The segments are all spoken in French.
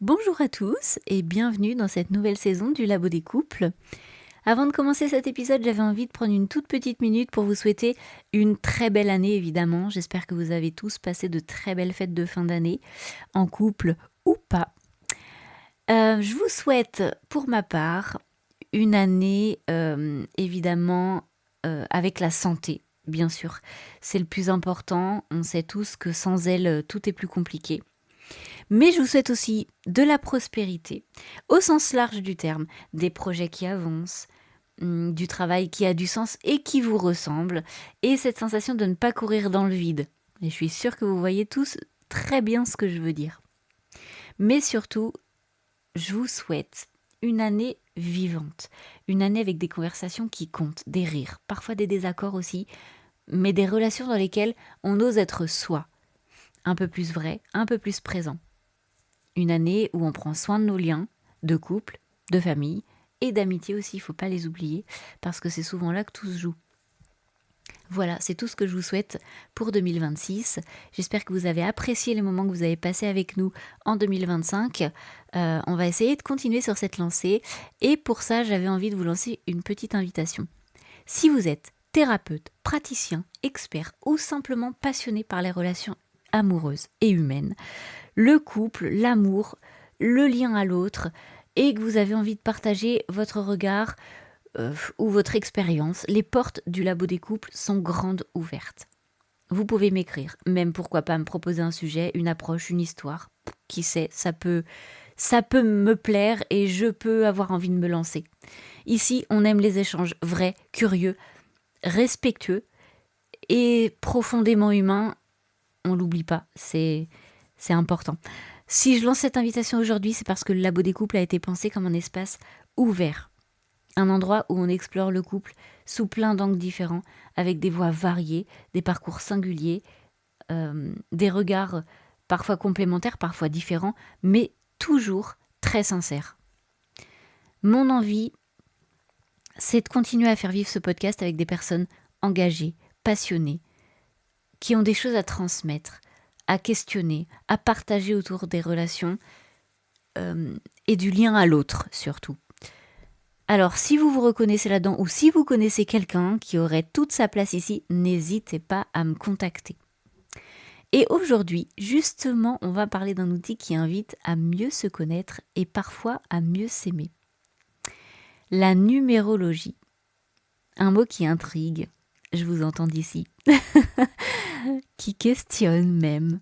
Bonjour à tous et bienvenue dans cette nouvelle saison du Labo des couples. Avant de commencer cet épisode, j'avais envie de prendre une toute petite minute pour vous souhaiter une très belle année évidemment. J'espère que vous avez tous passé de très belles fêtes de fin d'année, en couple ou pas. Je vous souhaite pour ma part une année évidemment avec la santé, bien sûr. C'est le plus important, on sait tous que sans elle, tout est plus compliqué. Mais je vous souhaite aussi de la prospérité, au sens large du terme, des projets qui avancent, du travail qui a du sens et qui vous ressemble, et cette sensation de ne pas courir dans le vide. Et je suis sûre que vous voyez tous très bien ce que je veux dire. Mais surtout, je vous souhaite une année vivante, une année avec des conversations qui comptent, des rires, parfois des désaccords aussi, mais des relations dans lesquelles on ose être soi, un peu plus vrai, un peu plus présent. Une année où on prend soin de nos liens, de couple, de famille et d'amitié aussi, il ne faut pas les oublier, parce que c'est souvent là que tout se joue. Voilà, c'est tout ce que je vous souhaite pour 2026. J'espère que vous avez apprécié les moments que vous avez passés avec nous en 2025. On va essayer de continuer sur cette lancée. Et pour ça, j'avais envie de vous lancer une petite invitation. Si vous êtes thérapeute, praticien, expert ou simplement passionné par les relations amoureuses et humaines, le couple, l'amour, le lien à l'autre, et que vous avez envie de partager votre regard ou votre expérience, les portes du Labo des couples sont grandes ouvertes. Vous pouvez m'écrire, même pourquoi pas me proposer un sujet, une approche, une histoire. Qui sait, ça peut me plaire et je peux avoir envie de me lancer. Ici, on aime les échanges vrais, curieux, respectueux et profondément humains. On l'oublie pas, c'est important. Si je lance cette invitation aujourd'hui, c'est parce que le Labo des couples a été pensé comme un espace ouvert. Un endroit où on explore le couple sous plein d'angles différents, avec des voix variées, des parcours singuliers, des regards parfois complémentaires, parfois différents, mais toujours très sincères. Mon envie, c'est de continuer à faire vivre ce podcast avec des personnes engagées, passionnées, qui ont des choses à transmettre, à questionner, à partager autour des relations et du lien à l'autre surtout. Alors si vous vous reconnaissez là-dedans ou si vous connaissez quelqu'un qui aurait toute sa place ici, n'hésitez pas à me contacter. Et aujourd'hui, justement, on va parler d'un outil qui invite à mieux se connaître et parfois à mieux s'aimer. La numérologie. Un mot qui intrigue, je vous entends d'ici, qui questionne même,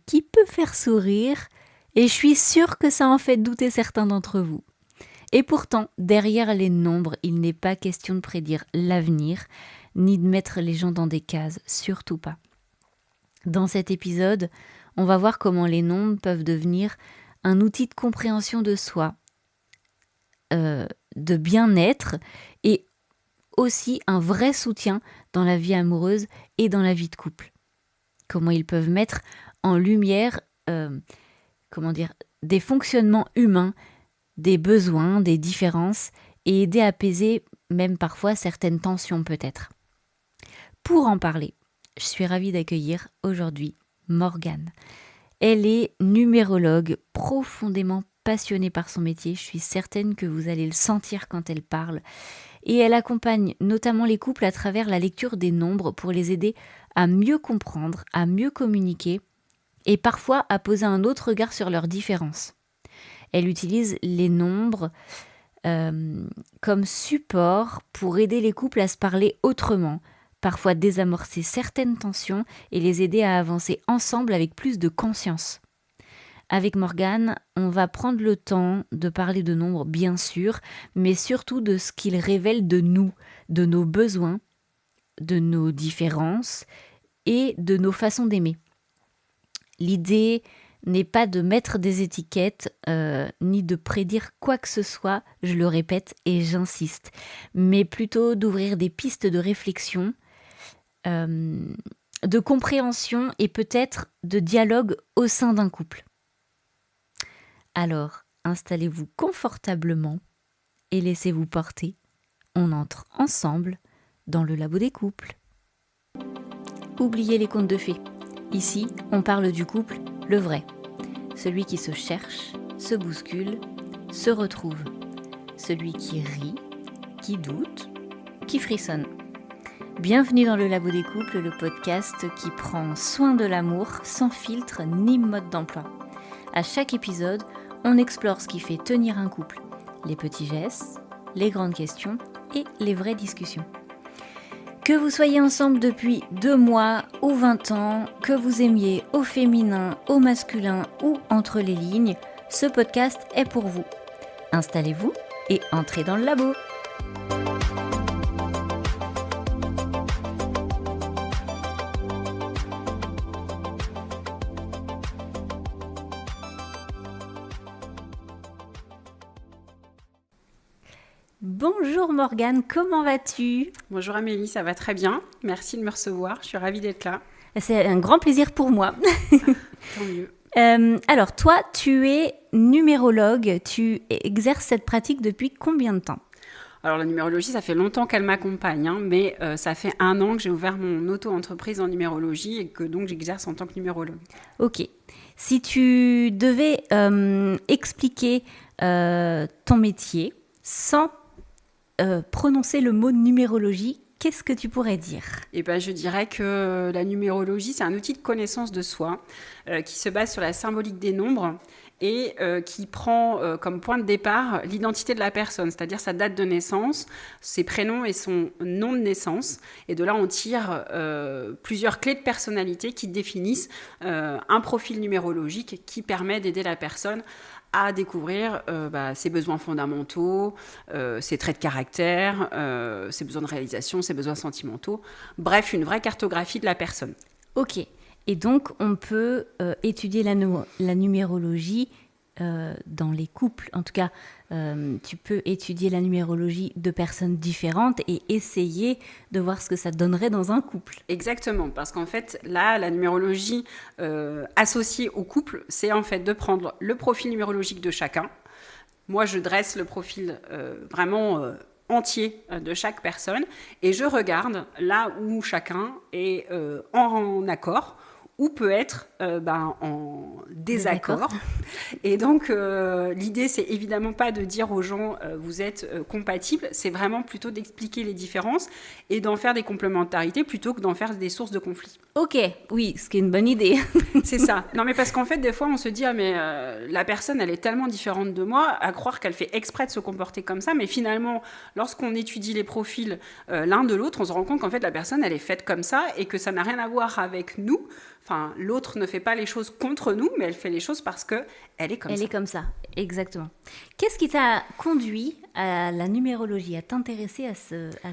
qui peut faire sourire, et je suis sûre que ça en fait douter certains d'entre vous. Et pourtant, derrière les nombres, il n'est pas question de prédire l'avenir, ni de mettre les gens dans des cases, surtout pas. Dans cet épisode, on va voir comment les nombres peuvent devenir un outil de compréhension de soi, de bien-être, et aussi un vrai soutien dans la vie amoureuse et dans la vie de couple. Comment ils peuvent mettre en lumière des fonctionnements humains, des besoins, des différences et aider à apaiser même parfois certaines tensions peut-être. Pour en parler, je suis ravie d'accueillir aujourd'hui Morgane. Elle est numérologue, profondément passionnée par son métier. Je suis certaine que vous allez le sentir quand elle parle. Et elle accompagne notamment les couples à travers la lecture des nombres pour les aider à mieux comprendre, à mieux communiquer et parfois à poser un autre regard sur leurs différences. Elle utilise les nombres comme support pour aider les couples à se parler autrement, parfois désamorcer certaines tensions et les aider à avancer ensemble avec plus de conscience. Avec Morgane, on va prendre le temps de parler de nombres, bien sûr, mais surtout de ce qu'ils révèlent de nous, de nos besoins, de nos différences et de nos façons d'aimer. L'idée n'est pas de mettre des étiquettes, ni de prédire quoi que ce soit, je le répète et j'insiste, mais plutôt d'ouvrir des pistes de réflexion, de compréhension et peut-être de dialogue au sein d'un couple. Alors, installez-vous confortablement et laissez-vous porter. On entre ensemble dans le Labo des couples. Oubliez les contes de fées. Ici, on parle du couple, le vrai. celui qui se cherche, se bouscule, se retrouve, celui qui rit, qui doute, qui frissonne. Bienvenue dans le Labo des couples, le podcast qui prend soin de l'amour sans filtre ni mode d'emploi. À chaque épisode, on explore ce qui fait tenir un couple, les petits gestes, les grandes questions et les vraies discussions. Que vous soyez ensemble depuis 2 mois ou 20 ans, que vous aimiez au féminin, au masculin ou entre les lignes, ce podcast est pour vous. Installez-vous et entrez dans le labo. Bonjour Morgane, comment vas-tu ? Bonjour Amélie, ça va très bien. Merci de me recevoir, je suis ravie d'être là. C'est un grand plaisir pour moi. Tant mieux. Alors toi, tu es numérologue, tu exerces cette pratique depuis combien de temps ? Alors la numérologie, ça fait longtemps qu'elle m'accompagne, mais ça fait 1 an que j'ai ouvert mon auto-entreprise en numérologie et que donc j'exerce en tant que numérologue. Ok. Si tu devais expliquer ton métier sans prononcer le mot numérologie, qu'est-ce que tu pourrais dire ? Eh ben, je dirais que la numérologie, c'est un outil de connaissance de soi qui se base sur la symbolique des nombres et qui prend comme point de départ l'identité de la personne, c'est-à-dire sa date de naissance, ses prénoms et son nom de naissance. Et de là, on tire plusieurs clés de personnalité qui définissent un profil numérologique qui permet d'aider la personne à découvrir ses besoins fondamentaux, ses traits de caractère, ses besoins de réalisation, ses besoins sentimentaux. Bref, une vraie cartographie de la personne. Ok. Et donc, on peut étudier la numérologie dans les couples. En tout cas, tu peux étudier la numérologie de personnes différentes et essayer de voir ce que ça donnerait dans un couple. Exactement, parce qu'en fait, là, la numérologie associée au couple, c'est en fait de prendre le profil numérologique de chacun. Moi, je dresse le profil vraiment entier de chaque personne et je regarde là où chacun est en accord ou peut être en désaccord. Et donc, l'idée, c'est évidemment pas de dire aux gens vous êtes compatibles, c'est vraiment plutôt d'expliquer les différences et d'en faire des complémentarités plutôt que d'en faire des sources de conflits. Ok, oui, ce qui est une bonne idée. C'est ça. Non, mais parce qu'en fait, des fois, on se dit la personne, elle est tellement différente de moi, à croire qu'elle fait exprès de se comporter comme ça, mais finalement, lorsqu'on étudie les profils l'un de l'autre, on se rend compte qu'en fait, la personne, elle est faite comme ça et que ça n'a rien à voir avec nous. Enfin, l'autre ne fait pas les choses contre nous, mais elle fait les choses parce qu'elle est comme ça. Elle est comme ça, exactement. Qu'est-ce qui t'a conduit à la numérologie, à t'intéresser à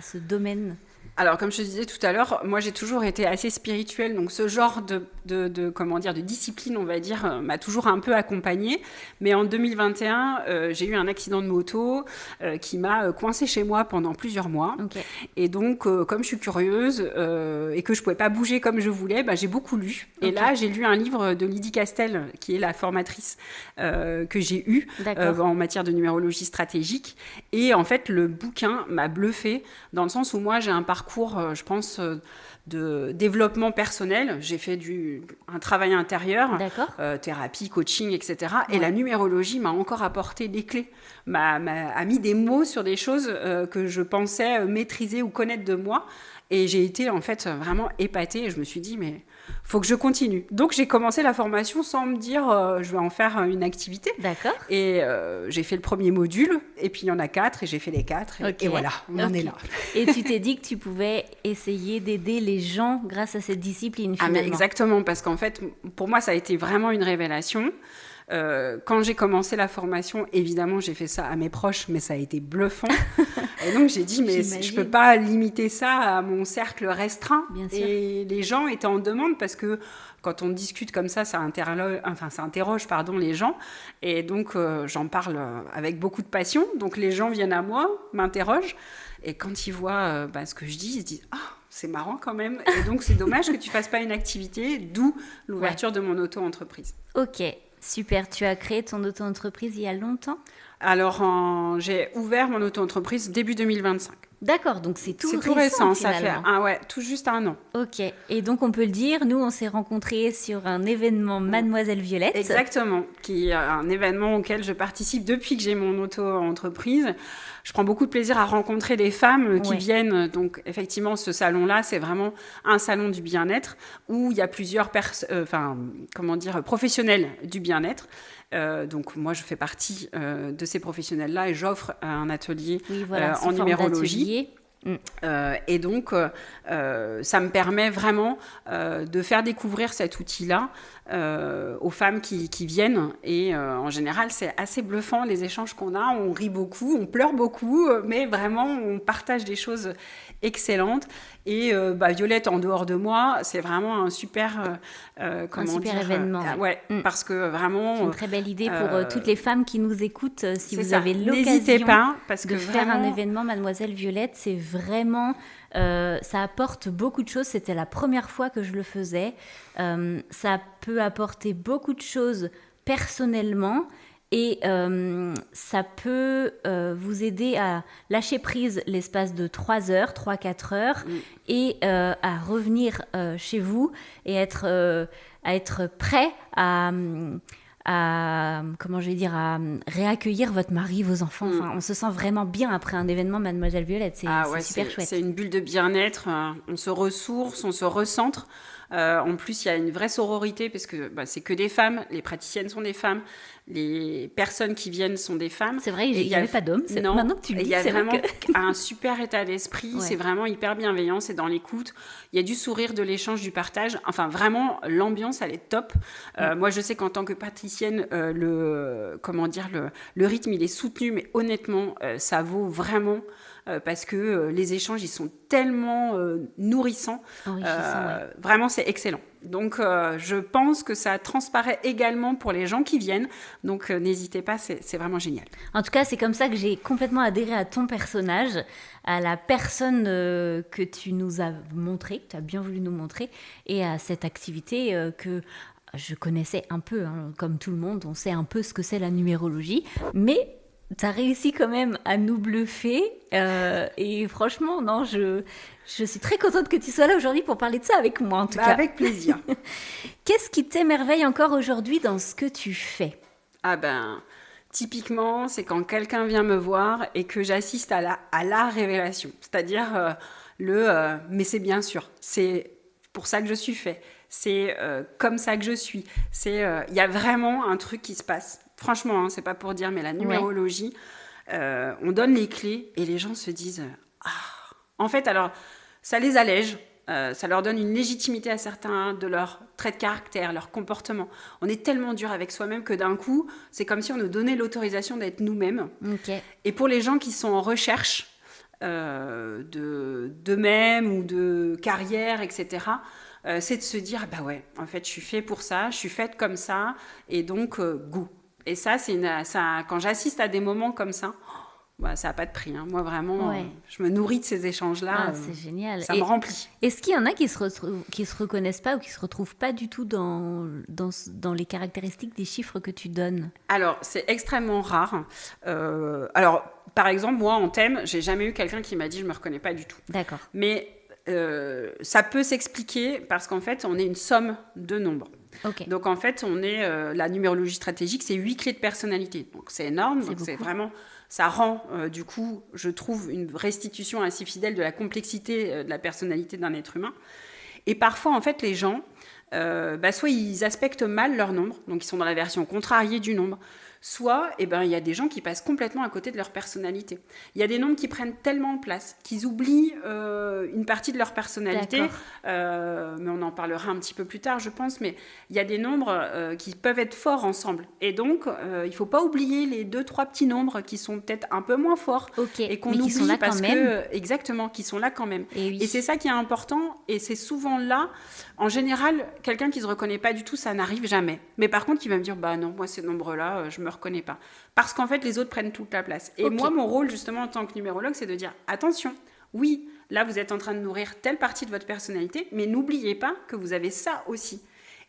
ce domaine ? Alors, comme je te disais tout à l'heure, moi, j'ai toujours été assez spirituelle. Donc, ce genre de discipline, on va dire, m'a toujours un peu accompagnée. Mais en 2021, j'ai eu un accident de moto qui m'a coincée chez moi pendant plusieurs mois. Okay. Et donc, comme je suis curieuse et que je ne pouvais pas bouger comme je voulais, j'ai beaucoup lu. Et là, j'ai lu un livre de Lydie Castel, qui est la formatrice que j'ai eue en matière de numérologie stratégique. Et en fait, le bouquin m'a bluffée dans le sens où moi, j'ai un parcours, je pense, de développement personnel. J'ai fait un travail intérieur, thérapie, coaching, etc. Ouais. Et la numérologie m'a encore apporté des clés, a mis des mots sur des choses que je pensais maîtriser ou connaître de moi. Et j'ai été en fait vraiment épatée et je me suis dit mais faut que je continue. Donc j'ai commencé la formation sans me dire je vais en faire une activité. D'accord. Et j'ai fait le premier module et puis il y en a 4 et j'ai fait les 4 et voilà, on en est là. Et tu t'es dit que tu pouvais essayer d'aider les gens grâce à cette discipline finalement. Ah mais exactement, parce qu'en fait pour moi ça a été vraiment une révélation. Quand j'ai commencé la formation, évidemment, j'ai fait ça à mes proches, mais ça a été bluffant. Et donc, j'ai dit, mais je ne peux pas limiter ça à mon cercle restreint. Bien sûr. Et les gens étaient en demande parce que quand on discute comme ça interroge les gens. Et donc, j'en parle avec beaucoup de passion. Donc, les gens viennent à moi, m'interrogent. Et quand ils voient ce que je dis, ils se disent « Ah, c'est marrant quand même !» Et donc, c'est dommage que tu ne fasses pas une activité, d'où l'ouverture de mon auto-entreprise. Ok. Super, tu as créé ton auto-entreprise il y a longtemps ? Alors, j'ai ouvert mon auto-entreprise début 2025. D'accord, donc c'est tout C'est tout récent récent, ça fait finalement. tout juste 1 an. Ok, et donc on peut le dire, nous on s'est rencontrés sur un événement Mademoiselle Violette. Exactement, qui est un événement auquel je participe depuis que j'ai mon auto-entreprise. Je prends beaucoup de plaisir à rencontrer des femmes qui Ouais. viennent. Donc, effectivement, ce salon-là, c'est vraiment un salon du bien-être où il y a plusieurs professionnels du bien-être. Donc, moi, je fais partie de ces professionnels-là et j'offre un atelier Oui, voilà, en sous forme numérologie. d'atelier. Et donc, ça me permet vraiment de faire découvrir cet outil-là aux femmes qui viennent. Et en général, c'est assez bluffant les échanges qu'on a. On rit beaucoup, on pleure beaucoup, mais vraiment, on partage des choses excellentes. Et Violette, en dehors de moi, c'est vraiment un super, Événement. ouais, parce que vraiment... C'est une très belle idée pour toutes les femmes qui nous écoutent. Si vous ça. avez N'hésitez l'occasion pas, parce que de faire un vraiment... événement Mademoiselle Violette, c'est vraiment... ça apporte beaucoup de choses. C'était la première fois que je le faisais. Ça peut apporter beaucoup de choses personnellement et ça peut vous aider à lâcher prise l'espace de 3 heures, 3-4 heures et à revenir chez vous et à être prêt à comment je vais dire, à réaccueillir votre mari, vos enfants. Enfin, on se sent vraiment bien après un événement Mademoiselle Violette. C'est super chouette. C'est une bulle de bien-être. On se ressource, on se recentre. En plus, il y a une vraie sororité parce que c'est que des femmes. Les praticiennes sont des femmes. Les personnes qui viennent sont des femmes. C'est vrai, il n'y avait pas d'hommes. Non, maintenant que tu le dis, il y a c'est vraiment vrai un super état d'esprit. Ouais. C'est vraiment hyper bienveillant. C'est dans l'écoute. Il y a du sourire, de l'échange, du partage. Enfin, vraiment, l'ambiance, elle est top. Moi, je sais qu'en tant que praticienne, le rythme, il est soutenu. Mais honnêtement, ça vaut vraiment... parce que les échanges, ils sont tellement nourrissants. Vraiment, c'est excellent. Donc, je pense que ça transparaît également pour les gens qui viennent. Donc, n'hésitez pas, c'est vraiment génial. En tout cas, c'est comme ça que j'ai complètement adhéré à ton personnage, à la personne que tu nous as montré, que tu as bien voulu nous montrer, et à cette activité que... je connaissais un peu, hein, comme tout le monde, on sait un peu ce que c'est la numérologie, mais tu as réussi quand même à nous bluffer et franchement, non, je suis très contente que tu sois là aujourd'hui pour parler de ça avec moi en tout cas. Avec plaisir. Qu'est-ce qui t'émerveille encore aujourd'hui dans ce que tu fais ? Typiquement, c'est quand quelqu'un vient me voir et que j'assiste à la révélation, c'est-à-dire mais c'est bien sûr, c'est pour ça que je suis fait, c'est comme ça que je suis, il y a vraiment un truc qui se passe. Franchement, hein, c'est pas pour dire, mais la numérologie, on donne les clés et les gens se disent en fait, alors, ça les allège, ça leur donne une légitimité à certains de leurs traits de caractère, leur comportement. On est tellement dur avec soi-même que d'un coup, c'est comme si on nous donnait l'autorisation d'être nous-mêmes. Okay. Et pour les gens qui sont en recherche d'eux-mêmes ou de carrière, etc., c'est de se dire, en fait, je suis fait pour ça, je suis faite comme ça, et donc, go. Et ça, quand j'assiste à des moments comme ça, ça n'a pas de prix. Hein. Moi, vraiment, je me nourris de ces échanges-là. C'est génial. Ça me remplit. Est-ce qu'il y en a qui se reconnaissent pas ou qui se retrouvent pas du tout dans les caractéristiques des chiffres que tu donnes ? Alors, c'est extrêmement rare. Par exemple, moi, en thème, j'ai jamais eu quelqu'un qui m'a dit « je me reconnais pas du tout ». D'accord. Mais ça peut s'expliquer parce qu'en fait, on est une somme de nombres. Okay. Donc, en fait, on est la numérologie stratégique, c'est 8 clés de personnalité. Donc, c'est énorme. C'est vraiment... Ça rend, du coup, je trouve, une restitution assez fidèle de la complexité de la personnalité d'un être humain. Et parfois, en fait, les gens, soit ils aspectent mal leur nombre, donc ils sont dans la version contrariée du nombre, soit il y a des gens qui passent complètement à côté de leur personnalité. Il y a des nombres qui prennent tellement de place qu'ils oublient une partie de leur personnalité, mais on en parlera un petit peu plus tard, je pense, mais il y a des nombres qui peuvent être forts ensemble. Et donc, il ne faut pas oublier les 2-3 petits nombres qui sont peut-être un peu moins forts et qu'on oublie qui sont là parce quand même. Exactement, qui sont là quand même. Et c'est ça qui est important, et c'est souvent là, en général, quelqu'un qui ne se reconnaît pas du tout, ça n'arrive jamais. Mais par contre, qui va me dire, non, moi, ces nombres-là, je me reconnais pas. Parce qu'en fait, les autres prennent toute la place. Et moi, mon rôle, justement, en tant que numérologue, c'est de dire, attention, oui, là, vous êtes en train de nourrir telle partie de votre personnalité, mais n'oubliez pas que vous avez ça aussi.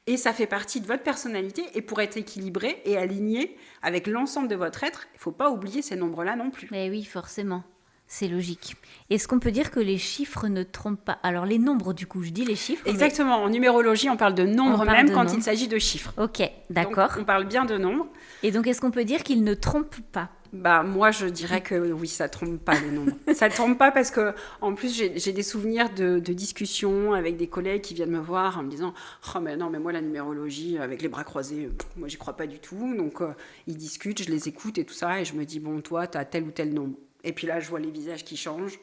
Et ça fait partie de votre personnalité, et pour être équilibré et aligné avec l'ensemble de votre être, il ne faut pas oublier ces nombres-là non plus. Mais oui, forcément. C'est logique. Est-ce qu'on peut dire que les chiffres ne trompent pas? Alors, les nombres, du coup, je dis les chiffres. Exactement. En numérologie, on parle de nombres même quand il s'agit de chiffres. Ok, d'accord. Donc, on parle bien de nombres. Et donc, est-ce qu'on peut dire qu'ils ne trompent pas? Moi, je dirais que oui, ça ne trompe pas les nombres. Ça ne trompe pas parce que, en plus, j'ai des souvenirs de discussions avec des collègues qui viennent me voir en me disant « Oh, mais non, mais moi, la numérologie, avec les bras croisés, moi, j'y crois pas du tout. » Donc, ils discutent, je les écoute et tout ça. Et je me dis « Bon, toi, tu as tel ou tel nombre. » Et puis là, je vois les visages qui changent.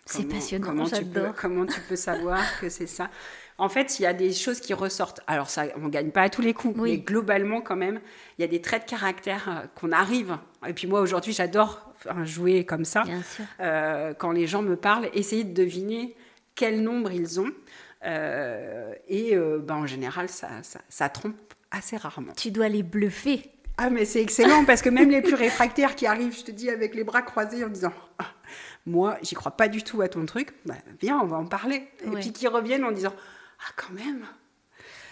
C'est passionnant, j'adore. Comment tu peux savoir que c'est ça? En fait, il y a des choses qui ressortent. Alors, ça, on ne gagne pas à tous les coups, mais globalement, quand même, il y a des traits de caractère qu'on arrive. Et puis moi, aujourd'hui, j'adore jouer comme ça. Bien sûr. Quand les gens me parlent, essayer de deviner quel nombre ils ont. En général, ça trompe assez rarement. Tu dois les bluffer. Ah, mais c'est excellent, parce que même les plus réfractaires qui arrivent, je te dis, avec les bras croisés en disant moi, j'y crois pas du tout à ton truc, viens, on va en parler. Et puis qui reviennent en disant quand même.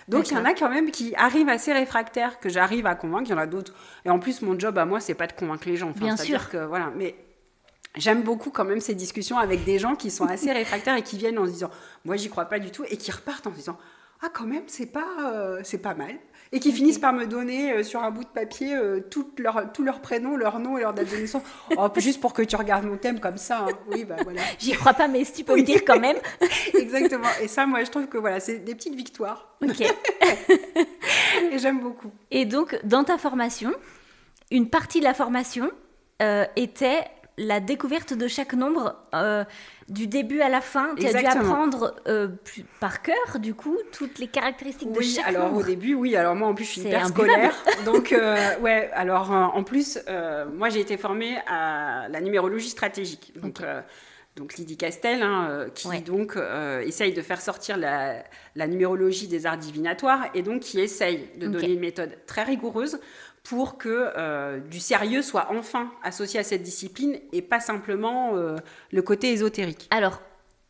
Donc, il y en a quand même qui arrivent assez réfractaires, que j'arrive à convaincre. Il y en a d'autres. Et en plus, mon job à moi, c'est pas de convaincre les gens. Bien sûr. Que, voilà. Mais j'aime beaucoup quand même ces discussions avec des gens qui sont assez réfractaires et qui viennent en se disant moi, j'y crois pas du tout. Et qui repartent en se disant quand même, c'est pas mal. Et qui finissent par me donner sur un bout de papier tous leurs prénoms, leur nom et leur date de naissance. Juste pour que tu regardes mon thème comme ça. Hein. Oui, voilà. J'y crois pas, mais si tu peux me dire quand même. Exactement. Et ça, moi, je trouve que voilà, c'est des petites victoires. Ok. Et j'aime beaucoup. Et donc, dans ta formation, une partie de la formation était la découverte de chaque nombre du début à la fin. Tu as dû apprendre par cœur, du coup, toutes les caractéristiques de chaque nombre. Oui, alors au début, oui. Alors moi, en plus, je suis hyper scolaire. Donc, alors en plus, moi, j'ai été formée à la numérologie stratégique. Donc Lydie Castel, qui donc essaye de faire sortir la numérologie des arts divinatoires et donc qui essaye de donner une méthode très rigoureuse pour que du sérieux soit enfin associé à cette discipline et pas simplement le côté ésotérique. Alors,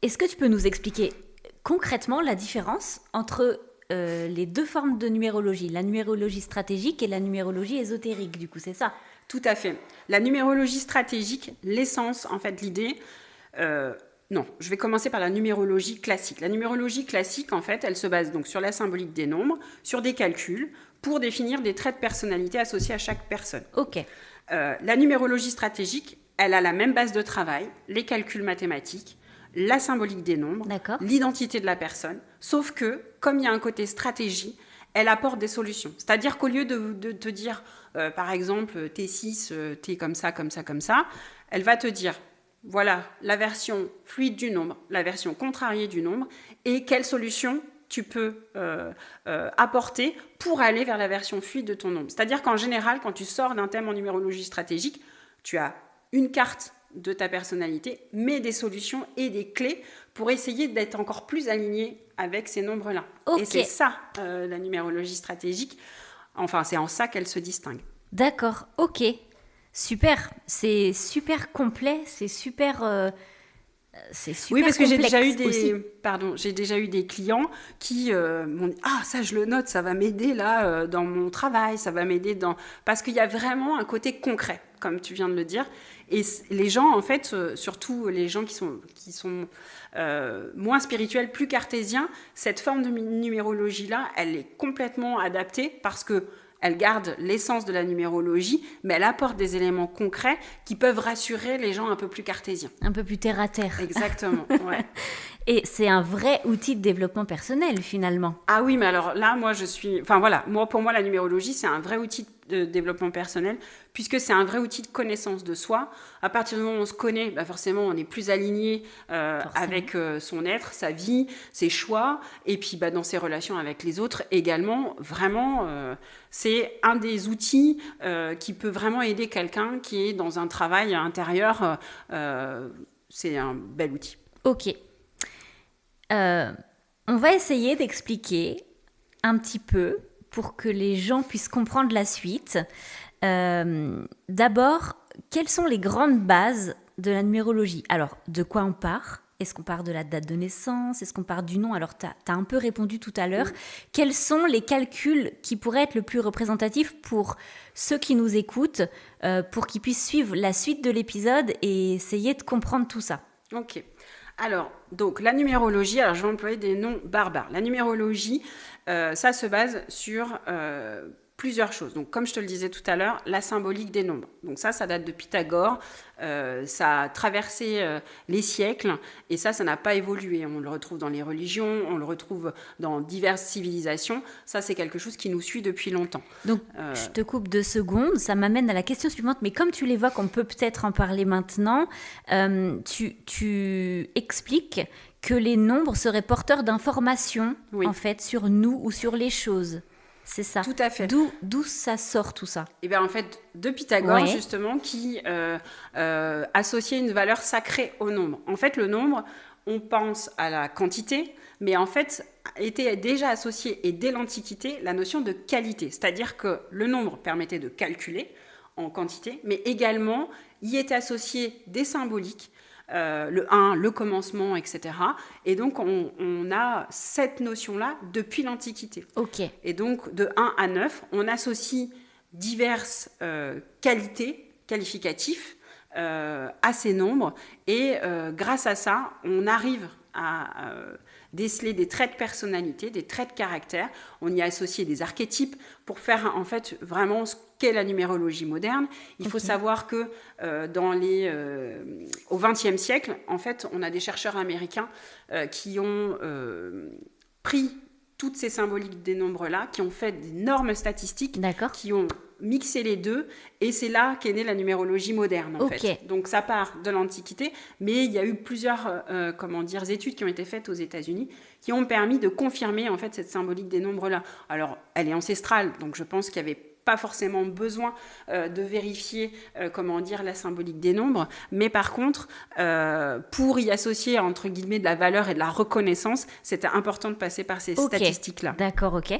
est-ce que tu peux nous expliquer concrètement la différence entre les deux formes de numérologie, la numérologie stratégique et la numérologie ésotérique, du coup, c'est ça? Tout à fait. La numérologie stratégique, l'essence, en fait, l'idée... non, je vais commencer par la numérologie classique. La numérologie classique, en fait, elle se base donc sur la symbolique des nombres, sur des calculs, pour définir des traits de personnalité associés à chaque personne. Ok. La numérologie stratégique, elle a la même base de travail, les calculs mathématiques, la symbolique des nombres, l'identité de la personne, sauf que, comme il y a un côté stratégie, elle apporte des solutions. C'est-à-dire qu'au lieu de te dire, par exemple, T6, T comme ça, comme ça, comme ça, elle va te dire... Voilà la version fluide du nombre, la version contrariée du nombre et quelle solution tu peux apporter pour aller vers la version fluide de ton nombre. C'est-à-dire qu'en général, quand tu sors d'un thème en numérologie stratégique, tu as une carte de ta personnalité, mais des solutions et des clés pour essayer d'être encore plus aligné avec ces nombres-là. Et c'est ça, la numérologie stratégique. Enfin, c'est en ça qu'elle se distingue. D'accord, ok. Super, c'est super complet, c'est super oui, parce que j'ai déjà eu des clients qui m'ont dit ça je le note, ça va m'aider là dans mon travail, ça va m'aider parce qu'il y a vraiment un côté concret, comme tu viens de le dire. Et les gens, en fait, surtout les gens qui sont moins spirituels, plus cartésiens, cette forme de numérologie-là, elle est complètement adaptée parce que elle garde l'essence de la numérologie, mais elle apporte des éléments concrets qui peuvent rassurer les gens un peu plus cartésiens. Un peu plus terre à terre. Exactement, ouais. Et c'est un vrai outil de développement personnel, finalement. Ah oui, mais alors là, pour moi, la numérologie, c'est un vrai outil de développement personnel, puisque c'est un vrai outil de connaissance de soi. À partir du moment où on se connaît, forcément, on est plus aligné avec son être, sa vie, ses choix, et puis dans ses relations avec les autres également. Vraiment, c'est un des outils qui peut vraiment aider quelqu'un qui est dans un travail intérieur. C'est un bel outil. Ok. On va essayer d'expliquer un petit peu pour que les gens puissent comprendre la suite. D'abord, quelles sont les grandes bases de la numérologie? Alors, de quoi on part? Est-ce qu'on part de la date de naissance? Est-ce qu'on part du nom? Alors, tu as un peu répondu tout à l'heure. Quels sont les calculs qui pourraient être le plus représentatifs pour ceux qui nous écoutent, pour qu'ils puissent suivre la suite de l'épisode et essayer de comprendre tout ça? Ok. Alors, donc la numérologie, alors je vais employer des noms barbares. La numérologie, ça se base sur plusieurs choses. Donc, comme je te le disais tout à l'heure, la symbolique des nombres. Donc ça date de Pythagore. Ça a traversé les siècles et ça n'a pas évolué. On le retrouve dans les religions, on le retrouve dans diverses civilisations. Ça, c'est quelque chose qui nous suit depuis longtemps. Donc, je te coupe 2 secondes. Ça m'amène à la question suivante. Mais comme tu l'évoques, on peut peut-être en parler maintenant. Tu expliques que les nombres seraient porteurs d'informations, en fait, sur nous ou sur les choses. C'est ça. Tout à fait. D'où ça sort tout ça? Et bien en fait, de Pythagore, justement, qui associait une valeur sacrée au nombre. En fait, le nombre, on pense à la quantité, mais en fait, était déjà associé, et dès l'Antiquité, la notion de qualité. C'est-à-dire que le nombre permettait de calculer en quantité, mais également, y étaient associés des symboliques, le 1, le commencement, etc. Et donc, on a cette notion-là depuis l'Antiquité. Okay. Et donc, de 1 à 9, on associe diverses qualificatifs à ces nombres. Et grâce à ça, on arrive à déceler des traits de personnalité, des traits de caractère. On y a associé des archétypes pour faire en fait vraiment ce qu'est la numérologie moderne. Il faut savoir que au XXe siècle, en fait, on a des chercheurs américains qui ont pris toutes ces symboliques des nombres-là, qui ont fait d'énormes statistiques, qui ont mixé les deux, et c'est là qu'est née la numérologie moderne, en fait. Donc ça part de l'Antiquité, mais il y a eu plusieurs études qui ont été faites aux États-Unis qui ont permis de confirmer en fait cette symbolique des nombres-là. Alors, elle est ancestrale, donc je pense qu'il y avait pas forcément besoin de vérifier la symbolique des nombres, mais par contre, pour y associer entre guillemets de la valeur et de la reconnaissance, c'était important de passer par ces statistiques-là. D'accord, ok.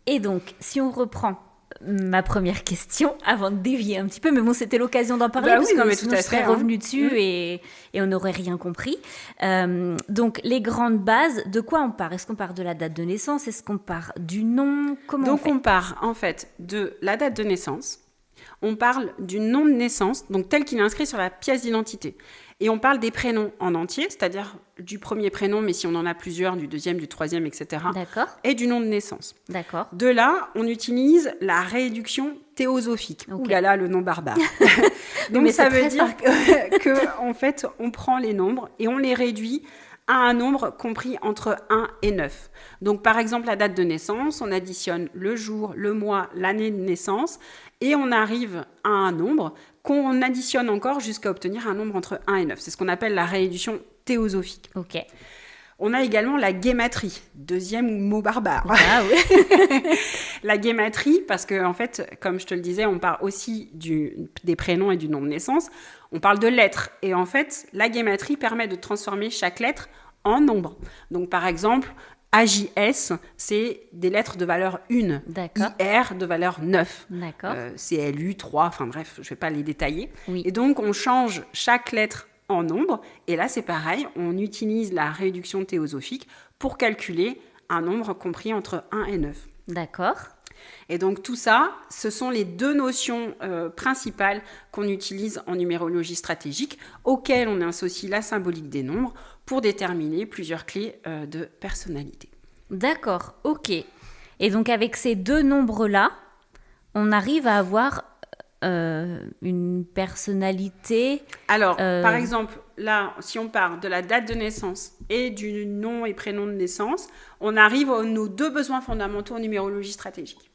Et donc, si on reprend ma première question, avant de dévier un petit peu, mais bon, c'était l'occasion d'en parler, parce que sinon je serais revenue dessus et on n'aurait rien compris. Donc, les grandes bases, de quoi on part? Est-ce qu'on part de la date de naissance? Est-ce qu'on part du nom? Comment on part, en fait, de la date de naissance. On parle du nom de naissance, donc tel qu'il est inscrit sur la pièce d'identité. Et on parle des prénoms en entier, c'est-à-dire du premier prénom, mais si on en a plusieurs, du deuxième, du troisième, etc. D'accord. Et du nom de naissance. D'accord. De là, on utilise la réduction théosophique. Ouh là là, le nom barbare. Donc ça veut dire que en fait, on prend les nombres et on les réduit à un nombre compris entre 1 et 9. Donc, par exemple, la date de naissance, on additionne le jour, le mois, l'année de naissance, et on arrive à un nombre qu'on additionne encore jusqu'à obtenir un nombre entre 1 et 9. C'est ce qu'on appelle la réduction théosophique. Ok. On a également la guématrie, deuxième mot barbare. Ah oui. La guématrie, parce que en fait, comme je te le disais, on parle aussi des prénoms et du nom de naissance. On parle de lettres. Et en fait, la guématrie permet de transformer chaque lettre en nombre. Donc, par exemple, AJS, c'est des lettres de valeur 1. D'accord. IR de valeur 9. D'accord. CLU, 3, enfin bref, je ne vais pas les détailler. Oui. Et donc, on change chaque lettre en nombre. Et là, c'est pareil, on utilise la réduction théosophique pour calculer un nombre compris entre 1 et 9. D'accord. Et donc tout ça, ce sont les deux notions principales qu'on utilise en numérologie stratégique, auxquelles on associe la symbolique des nombres pour déterminer plusieurs clés de personnalité. D'accord, ok. Et donc avec ces deux nombres-là, on arrive à avoir une personnalité. Alors, par exemple, là, si on part de la date de naissance et du nom et prénom de naissance, on arrive à nos deux besoins fondamentaux en numérologie stratégique.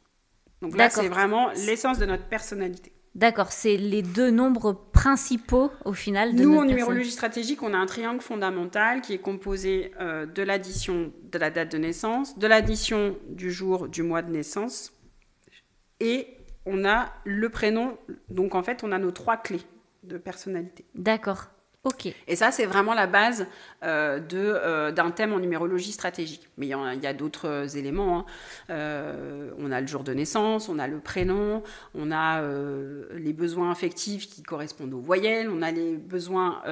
Donc là, c'est vraiment l'essence de notre personnalité. D'accord, c'est les deux nombres principaux au final de Nous, en numérologie stratégique, on a un triangle fondamental qui est composé de l'addition de la date de naissance, de l'addition du jour, du mois de naissance, et on a le prénom. Donc en fait, on a nos trois clés de personnalité. D'accord. Ok. Et ça, c'est vraiment la base d'un thème en numérologie stratégique. Mais il y a d'autres éléments. Hein. On a le jour de naissance, on a le prénom, on a les besoins affectifs qui correspondent aux voyelles, on a les besoins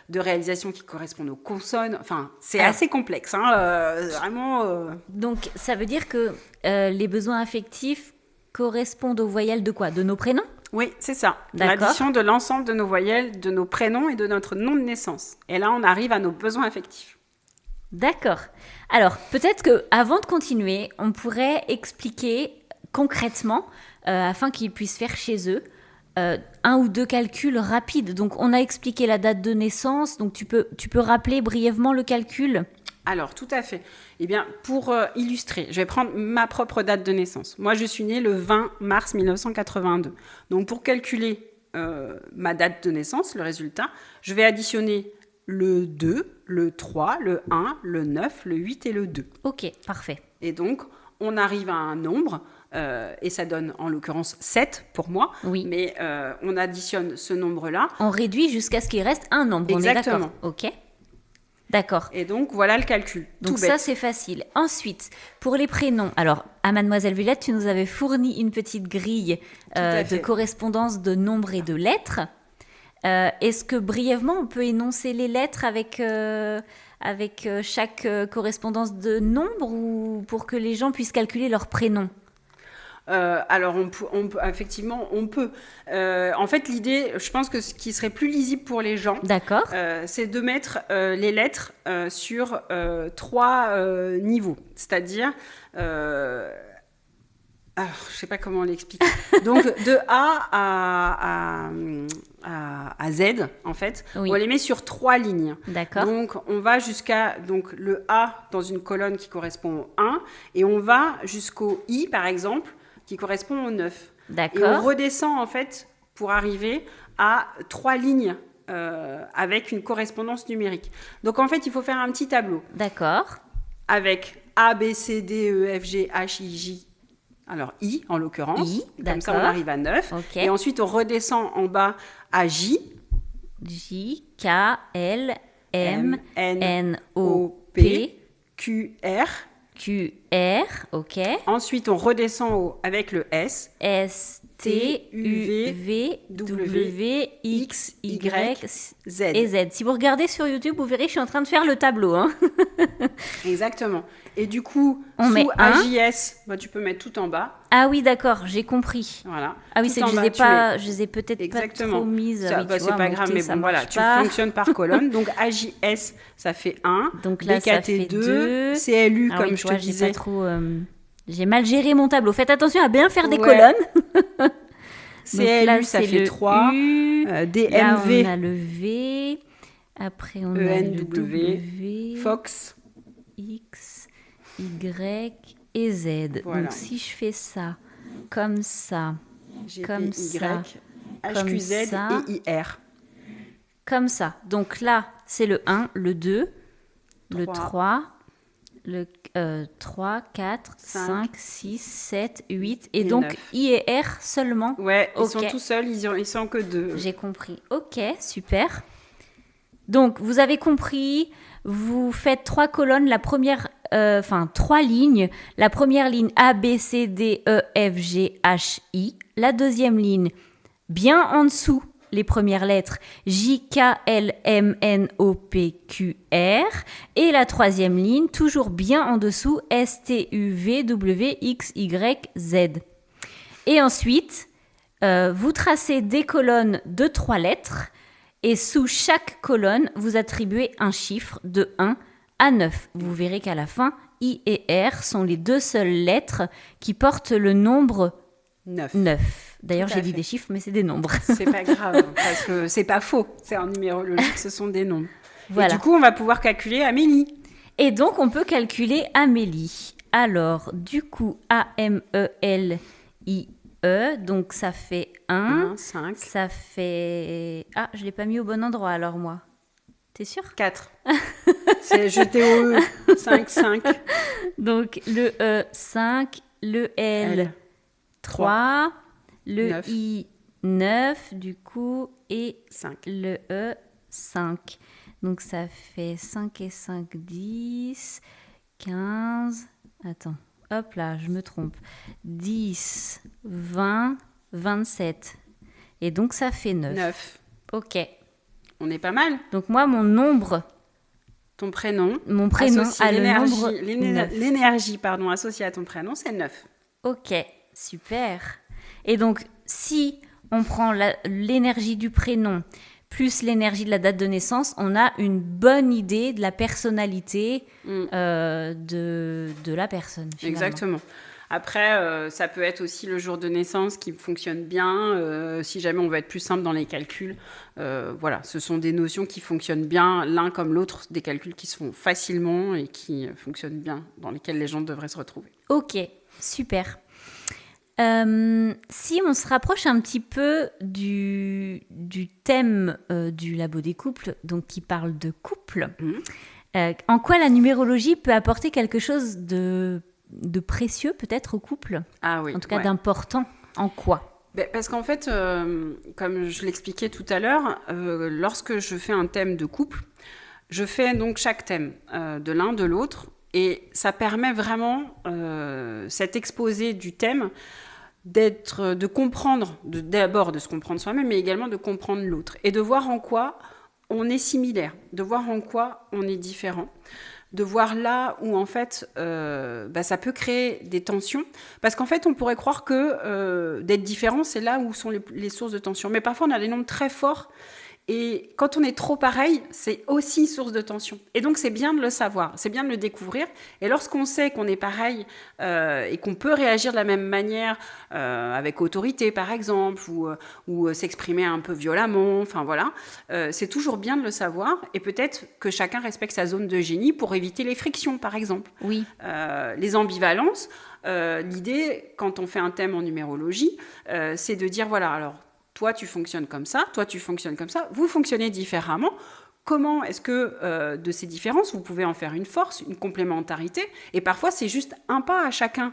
de réalisation qui correspondent aux consonnes. Enfin, c'est assez complexe. Hein, vraiment. Donc, ça veut dire que les besoins affectifs correspondent aux voyelles de quoi? De nos prénoms? Oui, c'est ça. D'accord. L'addition de l'ensemble de nos voyelles, de nos prénoms et de notre nom de naissance. Et là, on arrive à nos besoins affectifs. D'accord. Alors, peut-être que avant de continuer, on pourrait expliquer concrètement, afin qu'ils puissent faire chez eux, un ou deux calculs rapides. Donc, on a expliqué la date de naissance. Donc, tu peux rappeler brièvement le calcul? Alors, tout à fait. Eh bien, pour illustrer, je vais prendre ma propre date de naissance. Moi, je suis née le 20 mars 1982. Donc, pour calculer ma date de naissance, le résultat, je vais additionner le 2, le 3, le 1, le 9, le 8 et le 2. Ok, parfait. Et donc, on arrive à un nombre, et ça donne en l'occurrence 7 pour moi. Oui. Mais on additionne ce nombre-là. On réduit jusqu'à ce qu'il reste un nombre. Exactement. On est d'accord. Ok. D'accord. Et donc, voilà le calcul. Donc ça, c'est facile. Ensuite, pour les prénoms, alors, à Mademoiselle Villette, tu nous avais fourni une petite grille de correspondance de nombres et de lettres. Est-ce que brièvement, on peut énoncer les lettres avec chaque correspondance de nombre ou pour que les gens puissent calculer leur prénom? Alors, effectivement, on peut. En fait, l'idée, je pense que ce qui serait plus lisible pour les gens, d'accord, c'est de mettre les lettres sur 3 niveaux. C'est-à-dire, alors, je ne sais pas comment l'expliquer. Donc, de A à Z, en fait, oui. on les met sur 3 lignes. D'accord. Donc, on va jusqu'à le A dans une colonne qui correspond au 1, et on va jusqu'au I, par exemple, qui correspond au 9. D'accord. Et on redescend, en fait, pour arriver à 3 lignes avec une correspondance numérique. Donc, en fait, il faut faire un petit tableau. D'accord. Avec A, B, C, D, E, F, G, H, I, J. Alors, I, en l'occurrence. I, comme ça, on arrive à 9. Okay. Et ensuite, on redescend en bas à J. J, K, L, M, N, O, P, Q, R. Q, R, ok. Ensuite, on redescend avec le S. S, T, U, V, W, X, Y, Z. Et Z. Si vous regardez sur YouTube, vous verrez que je suis en train de faire le tableau. Hein. Exactement. Et du coup, on sous AJS, tu peux mettre tout en bas. Ah oui, d'accord, j'ai compris. Voilà. Ah oui, c'est que je les ai peut-être pas trop mises. Ça, oui, c'est pas grave, mais bon, voilà, tu fonctionnes par colonne. Donc AJS, ça fait 1. Donc là, ça fait 2. CLU, comme je te disais. J'ai mal géré mon tableau. Faites attention à bien faire des colonnes. CLU, là, ça fait 3. DMV. Là, on a le V. Après, on a le W. Fox. X, Y et Z. Voilà. Donc, si je fais ça, comme ça, comme ça, HQZ et IR. Comme ça. Donc là, c'est le 1, le 2, le 3, le 3, 4, 5, 6, 7, 8 et donc 9. I et R seulement. Ouais, ils sont tout seuls, ils sont que 2. J'ai compris. Ok, super. Donc, vous avez compris, vous faites 3 colonnes, la première, 3 lignes. La première ligne A, B, C, D, E, F, G, H, I. La deuxième ligne, bien en dessous, les premières lettres, J, K, L, M, N, O, P, Q, R. Et la troisième ligne, toujours bien en dessous, S, T, U, V, W, X, Y, Z. Et ensuite, vous tracez des colonnes de 3 lettres. Et sous chaque colonne, vous attribuez un chiffre de 1 à 9. Vous verrez qu'à la fin, I et R sont les 2 seules lettres qui portent le nombre 9. D'ailleurs, j'ai dit des chiffres, mais c'est des nombres. C'est pas grave, parce que c'est pas faux. C'est en numérologie, ce sont des nombres. Voilà. Et du coup, on va pouvoir calculer Amélie. Et donc, on peut calculer Amélie. Alors, du coup, A-M-E-L-I. Donc ça fait 1, 5. Ça fait... Ah, je ne l'ai pas mis au bon endroit alors moi. T'es sûr? 4. C'est jeté au E. 5, 5. Donc le E, 5. Le L, 3. Le 9. I, 9 du coup. Et 5. Le E, 5. Donc ça fait 5 et 5, 10, 15. Attends, hop là, je me trompe. 10, 20, 27. Et donc ça fait 9. 9. Ok. On est pas mal. Donc moi, mon nombre... Ton prénom. Mon prénom a le nombre 9. L'énergie, associée à ton prénom, c'est 9. Ok, super. Et donc, si on prend l'énergie du prénom plus l'énergie de la date de naissance, on a une bonne idée de la personnalité de la personne. Finalement. Exactement. Après, ça peut être aussi le jour de naissance qui fonctionne bien. Si jamais on veut être plus simple dans les calculs, voilà, ce sont des notions qui fonctionnent bien l'un comme l'autre, des calculs qui se font facilement et qui fonctionnent bien, dans lesquels les gens devraient se retrouver. Ok, super. Si on se rapproche un petit peu du thème du Labo des couples, donc qui parle de couple, en quoi la numérologie peut apporter quelque chose de précieux peut-être au couple? Ah oui. En tout cas d'important. En quoi? Parce qu'en fait, comme je l'expliquais tout à l'heure, lorsque je fais un thème de couple, je fais donc chaque thème de l'un, de l'autre, et ça permet vraiment cet exposé du thème de comprendre, d'abord de se comprendre soi-même, mais également de comprendre l'autre, et de voir en quoi on est similaire, de voir en quoi on est différent, de voir là où en fait ça peut créer des tensions, parce qu'en fait on pourrait croire que d'être différent, c'est là où sont les sources de tension, mais parfois on a des nombres très forts, et quand on est trop pareil, c'est aussi source de tension. Et donc, c'est bien de le savoir, c'est bien de le découvrir. Et lorsqu'on sait qu'on est pareil et qu'on peut réagir de la même manière, avec autorité, par exemple, ou s'exprimer un peu violemment, enfin voilà, c'est toujours bien de le savoir. Et peut-être que chacun respecte sa zone de génie pour éviter les frictions, par exemple. Oui. Les ambivalences, l'idée, quand on fait un thème en numérologie, c'est de dire, voilà, alors, toi, tu fonctionnes comme ça, toi, tu fonctionnes comme ça, vous fonctionnez différemment. Comment est-ce que de ces différences, vous pouvez en faire une force, une complémentarité? Et parfois, c'est juste un pas à chacun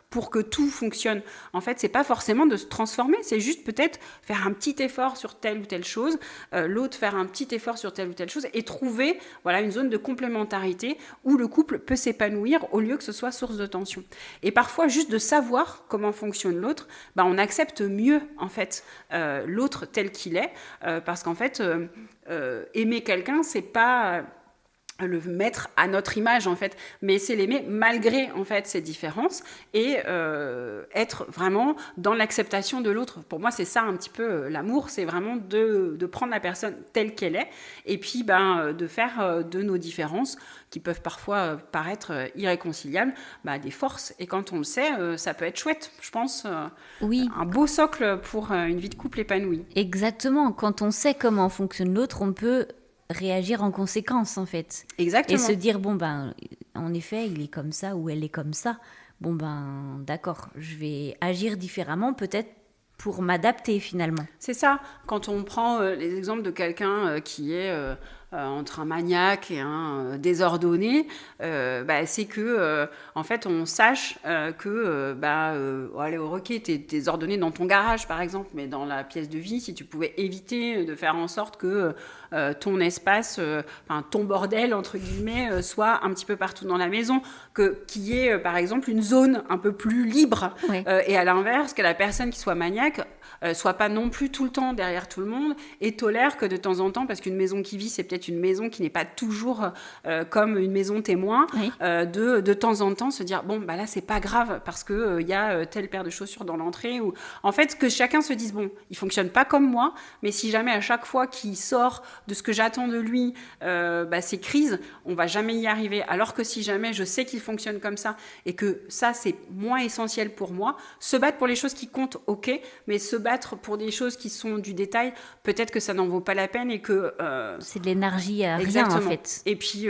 pour que tout fonctionne. En fait, c'est pas forcément de se transformer, c'est juste peut-être faire un petit effort sur telle ou telle chose, l'autre faire un petit effort sur telle ou telle chose, et trouver une zone de complémentarité où le couple peut s'épanouir au lieu que ce soit source de tension. Et parfois, juste de savoir comment fonctionne l'autre, on accepte mieux en fait l'autre tel qu'il est, parce qu'en fait, aimer quelqu'un, c'est pas le mettre à notre image en fait, mais c'est l'aimer malgré en fait ces différences, et être vraiment dans l'acceptation de l'autre. Pour moi, c'est ça un petit peu l'amour, c'est vraiment de prendre la personne telle qu'elle est, et puis de faire de nos différences, qui peuvent parfois paraître irréconciliables, des forces. Et quand on le sait, ça peut être chouette, je pense, oui. Un beau socle pour une vie de couple épanouie. Exactement, quand on sait comment fonctionne l'autre, on peut réagir en conséquence en fait. Exactement. Et se dire en effet il est comme ça ou elle est comme ça, d'accord, je vais agir différemment peut-être pour m'adapter finalement. C'est ça, quand on prend les exemples de quelqu'un qui est entre un maniaque et un désordonné, c'est que en fait on sache que allez, ok, t'es désordonné dans ton garage par exemple, mais dans la pièce de vie, si tu pouvais éviter de faire en sorte que ton espace, ton bordel entre guillemets, soit un petit peu partout dans la maison, qu'il y ait par exemple une zone un peu plus libre, oui. Et à l'inverse, que la personne qui soit maniaque soit pas non plus tout le temps derrière tout le monde, et tolère que de temps en temps, parce qu'une maison qui vit, c'est peut-être une maison qui n'est pas toujours comme une maison témoin, oui. De temps en temps se dire là c'est pas grave parce que y a telle paire de chaussures dans l'entrée, ou en fait que chacun se dise il fonctionne pas comme moi, mais si jamais à chaque fois qu'il sort de ce que j'attends de lui, c'est crise, on va jamais y arriver, alors que si jamais je sais qu'il fonctionne comme ça et que ça c'est moins essentiel pour moi, se battre pour les choses qui comptent, ok, mais se battre pour des choses qui sont du détail, peut-être que ça n'en vaut pas la peine, et que c'est de l'énergie à exactement. Rien en fait. Et puis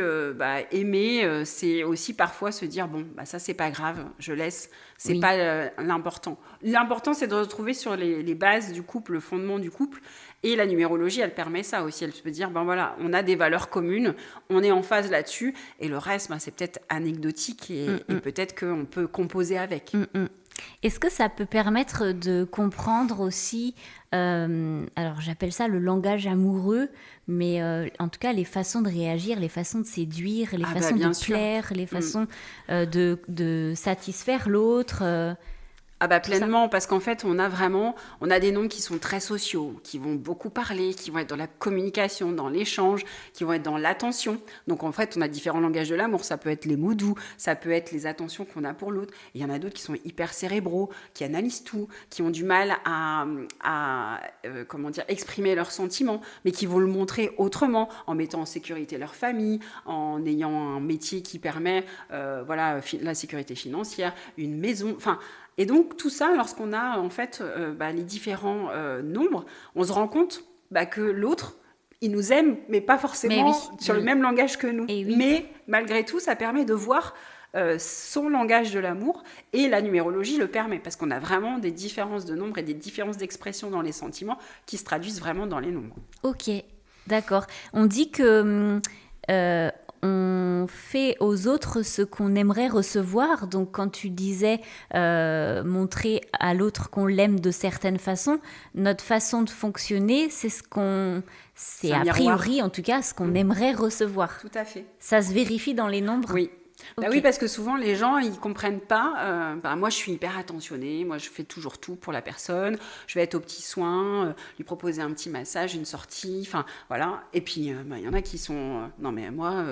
aimer, c'est aussi parfois se dire ça c'est pas grave, je laisse, c'est pas l'important. L'important c'est de retrouver sur les bases du couple, le fondement du couple, et la numérologie elle permet ça aussi, elle peut dire on a des valeurs communes, on est en phase là-dessus, et le reste c'est peut-être anecdotique, et peut-être qu'on peut composer avec. Est-ce que ça peut permettre de comprendre aussi, alors j'appelle ça le langage amoureux, mais en tout cas les façons de réagir, les façons de séduire, les façons bien de sûr. plaire, les façons de satisfaire l'autre, Ah bah tout ça. pleinement, parce qu'en fait, on a des nombres qui sont très sociaux, qui vont beaucoup parler, qui vont être dans la communication, dans l'échange, qui vont être dans l'attention. Donc en fait, on a différents langages de l'amour. Ça peut être les mots doux, ça peut être les attentions qu'on a pour l'autre. Et il y en a d'autres qui sont hyper cérébraux, qui analysent tout, qui ont du mal à comment dire, exprimer leurs sentiments, mais qui vont le montrer autrement, en mettant en sécurité leur famille, en ayant un métier qui permet voilà, la sécurité financière, une maison, enfin. Et donc tout ça, lorsqu'on a en fait les différents nombres, on se rend compte que l'autre, il nous aime, mais pas Mais oui, forcément sur le même langage que nous. et oui. Mais malgré tout, ça permet de voir son langage de l'amour, et la numérologie le permet, parce qu'on a vraiment des différences de nombres et des différences d'expression dans les sentiments qui se traduisent vraiment dans les nombres. Ok, d'accord. On dit que on fait aux autres ce qu'on aimerait recevoir. Donc, quand tu disais montrer à l'autre qu'on l'aime de certaines façons, notre façon de fonctionner, c'est un a miroir. priori, en tout cas, ce qu'on aimerait recevoir. Tout à fait. Ça se vérifie dans les nombres? Oui. Ok. Oui, parce que souvent les gens ils comprennent pas. Moi, je suis hyper attentionnée. Moi, je fais toujours tout pour la personne. Je vais être aux petits soins, lui proposer un petit massage, une sortie. Enfin, voilà. Et puis, il y en a qui sont. Non, mais moi,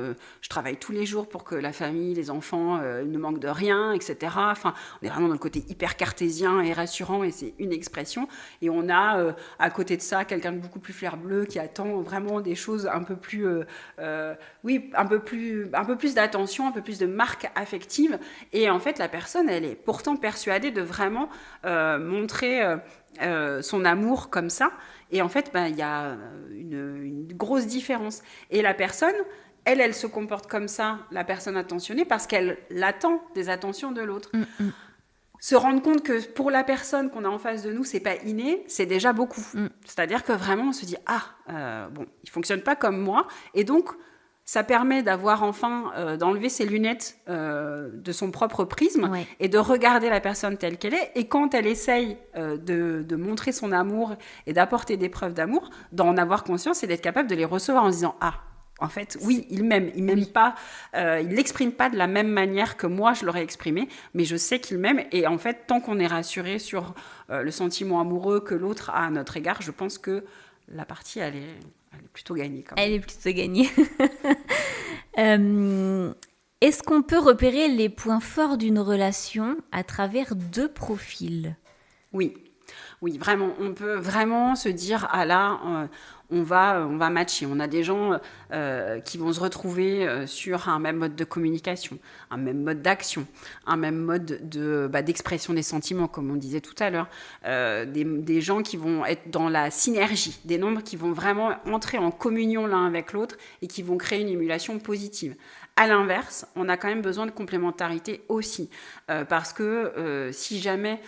je travaille tous les jours pour que la famille, les enfants ne manquent de rien, etc. Enfin, on est vraiment dans le côté hyper cartésien et rassurant, et c'est une expression. Et on a à côté de ça quelqu'un de beaucoup plus fleur bleue qui attend vraiment des choses un peu plus, oui, un peu plus d'attention, un peu plus de marque affective. Et en fait, la personne, elle est pourtant persuadée de vraiment montrer son amour comme ça. Et en fait, il y a une grosse différence. Et la personne, elle se comporte comme ça, la personne attentionnée, parce qu'elle attend des attentions de l'autre. Se rendre compte que pour la personne qu'on a en face de nous, c'est pas inné, c'est déjà beaucoup. C'est-à-dire que vraiment, on se dit bon, il fonctionne pas comme moi, et donc ça permet d'avoir enfin d'enlever ses lunettes de son propre prisme, Ouais. et de regarder la personne telle qu'elle est. Et quand elle essaye de montrer son amour et d'apporter des preuves d'amour, d'en avoir conscience et d'être capable de les recevoir en se disant en fait, oui, il m'aime pas, il l'exprime pas de la même manière que moi je l'aurais exprimé, mais je sais qu'il m'aime. Et en fait, tant qu'on est rassuré sur le sentiment amoureux que l'autre a à notre égard, je pense que la partie, elle est plutôt gagnée quand même. Elle est plutôt gagnée. Est-ce qu'on peut repérer les points forts d'une relation à travers 2 profils? Oui, vraiment. On peut vraiment se dire, on va matcher. On a des gens qui vont se retrouver sur un même mode de communication, un même mode d'action, un même mode d'expression des sentiments, comme on disait tout à l'heure. Des gens qui vont être dans la synergie, des nombres qui vont vraiment entrer en communion l'un avec l'autre et qui vont créer une émulation positive. À l'inverse, on a quand même besoin de complémentarité aussi, parce que si jamais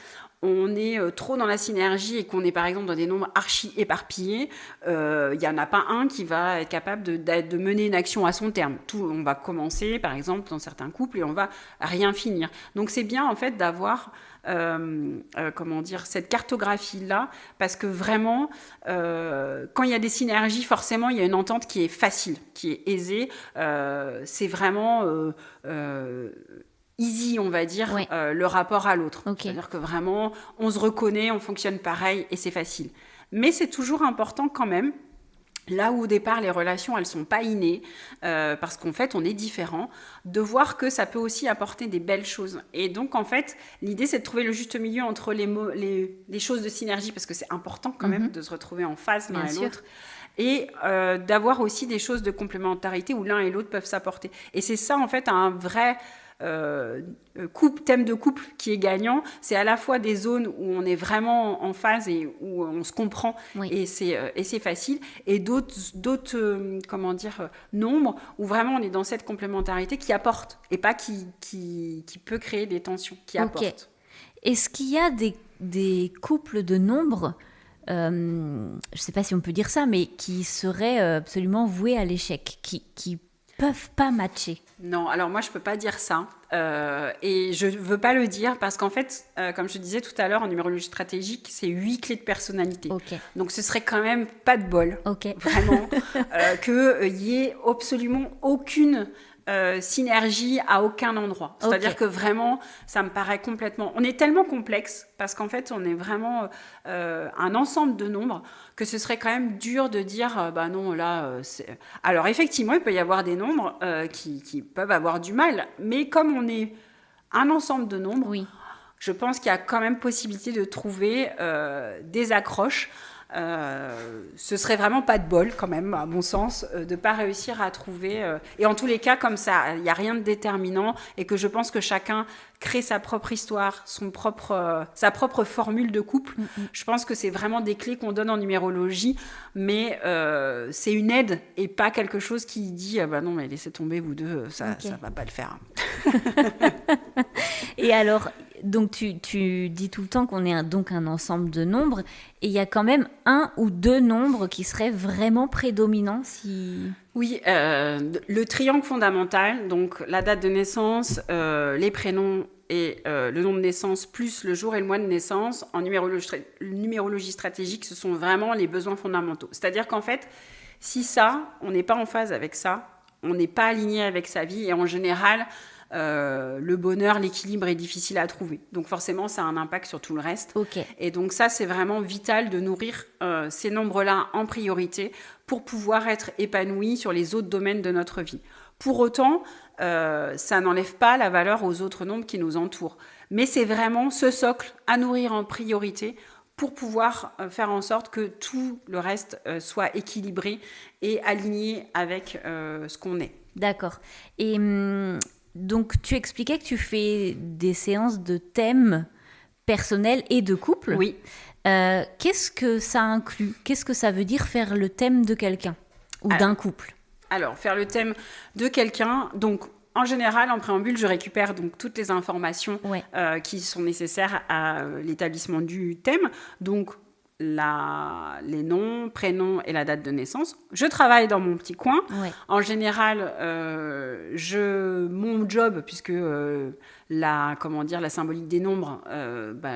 on est trop dans la synergie et qu'on est par exemple dans des nombres archi éparpillés, il n'y en a pas un qui va être capable de mener une action à son terme. On va commencer par exemple dans certains couples et on va rien finir. Donc c'est bien en fait d'avoir cette cartographie-là, parce que vraiment, quand il y a des synergies, forcément, il y a une entente qui est facile, qui est aisée. C'est vraiment easy, on va dire, Ouais. le rapport à l'autre. Ok. C'est-à-dire que vraiment, on se reconnaît, on fonctionne pareil et c'est facile. Mais c'est toujours important quand même, là où au départ les relations elles sont pas innées, parce qu'en fait on est différents, de voir que ça peut aussi apporter des belles choses. Et donc en fait l'idée c'est de trouver le juste milieu entre les choses de synergie, parce que c'est important quand même de se retrouver en phase l'un et l'autre, et d'avoir aussi des choses de complémentarité où l'un et l'autre peuvent s'apporter. Et c'est ça en fait un vrai thème de couple qui est gagnant. C'est à la fois des zones où on est vraiment en phase et où on se comprend, Oui. et c'est facile, et d'autres nombres où vraiment on est dans cette complémentarité qui apporte et pas qui peut créer des tensions, qui apporte. Est-ce qu'il y a des couples de nombres, je ne sais pas si on peut dire ça, mais qui seraient absolument voués à l'échec, qui peuvent pas matcher. Non, alors moi, je peux pas dire ça. Et je veux pas le dire parce qu'en fait, comme je disais tout à l'heure, en numérologie stratégique, c'est 8 clés de personnalité. Ok. Donc, ce serait quand même pas de bol, Ok. vraiment, qu'il y ait absolument aucune synergie à aucun endroit. C'est-à-dire que vraiment, ça me paraît complètement... On est tellement complexe parce qu'en fait, on est vraiment un ensemble de nombres que ce serait quand même dur de dire, bah non, là... Alors, effectivement, il peut y avoir des nombres qui peuvent avoir du mal, mais comme on est un ensemble de nombres, Oui. je pense qu'il y a quand même possibilité de trouver des accroches. Ce serait vraiment pas de bol quand même, à mon sens, de pas réussir à trouver. Et en tous les cas, comme ça, il n'y a rien de déterminant et que je pense que chacun crée sa propre histoire, sa propre formule de couple. Je pense que c'est vraiment des clés qu'on donne en numérologie, mais c'est une aide et pas quelque chose qui dit bah non mais laissez tomber vous deux, ça va pas le faire. Et alors, donc tu dis tout le temps qu'on est donc un ensemble de nombres, et il y a quand même un ou deux nombres qui seraient vraiment prédominants si... Oui, le triangle fondamental, donc la date de naissance, les prénoms et le nom de naissance, plus le jour et le mois de naissance, en numérologie stratégique, ce sont vraiment les besoins fondamentaux. C'est-à-dire qu'en fait, si on n'est pas en phase avec ça, on n'est pas aligné avec sa vie, et en général... le bonheur, l'équilibre est difficile à trouver. Donc forcément, ça a un impact sur tout le reste. Okay. Et donc ça, c'est vraiment vital de nourrir ces nombres-là en priorité pour pouvoir être épanoui sur les autres domaines de notre vie. Pour autant, ça n'enlève pas la valeur aux autres nombres qui nous entourent. Mais c'est vraiment ce socle à nourrir en priorité pour pouvoir faire en sorte que tout le reste soit équilibré et aligné avec ce qu'on est. D'accord. Et... donc, tu expliquais que tu fais des séances de thèmes personnels et de couple. Oui. Qu'est-ce que ça inclut ? Qu'est-ce que ça veut dire faire le thème de quelqu'un ou d'un couple ? Alors, faire le thème de quelqu'un, donc en général, en préambule, je récupère donc toutes les informations qui sont nécessaires à l'établissement du thème. Donc, les noms, prénoms et la date de naissance. Je travaille dans mon petit coin. Ouais. En général, mon job, puisque la symbolique des nombres,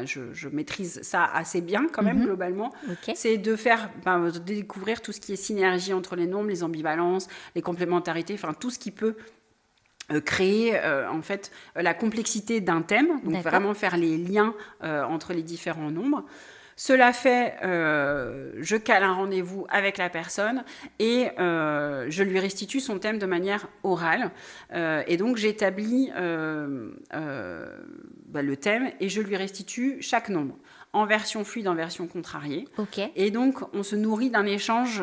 je maîtrise ça assez bien quand même, globalement. Okay. C'est de de découvrir tout ce qui est synergie entre les nombres, les ambivalences, les complémentarités, enfin tout ce qui peut créer en fait la complexité d'un thème. Donc vraiment faire les liens entre les différents nombres. Cela fait, je cale un rendez-vous avec la personne et je lui restitue son thème de manière orale. Et donc, j'établis le thème et je lui restitue chaque nombre en version fluide, en version contrariée. Okay. Et donc, on se nourrit d'un échange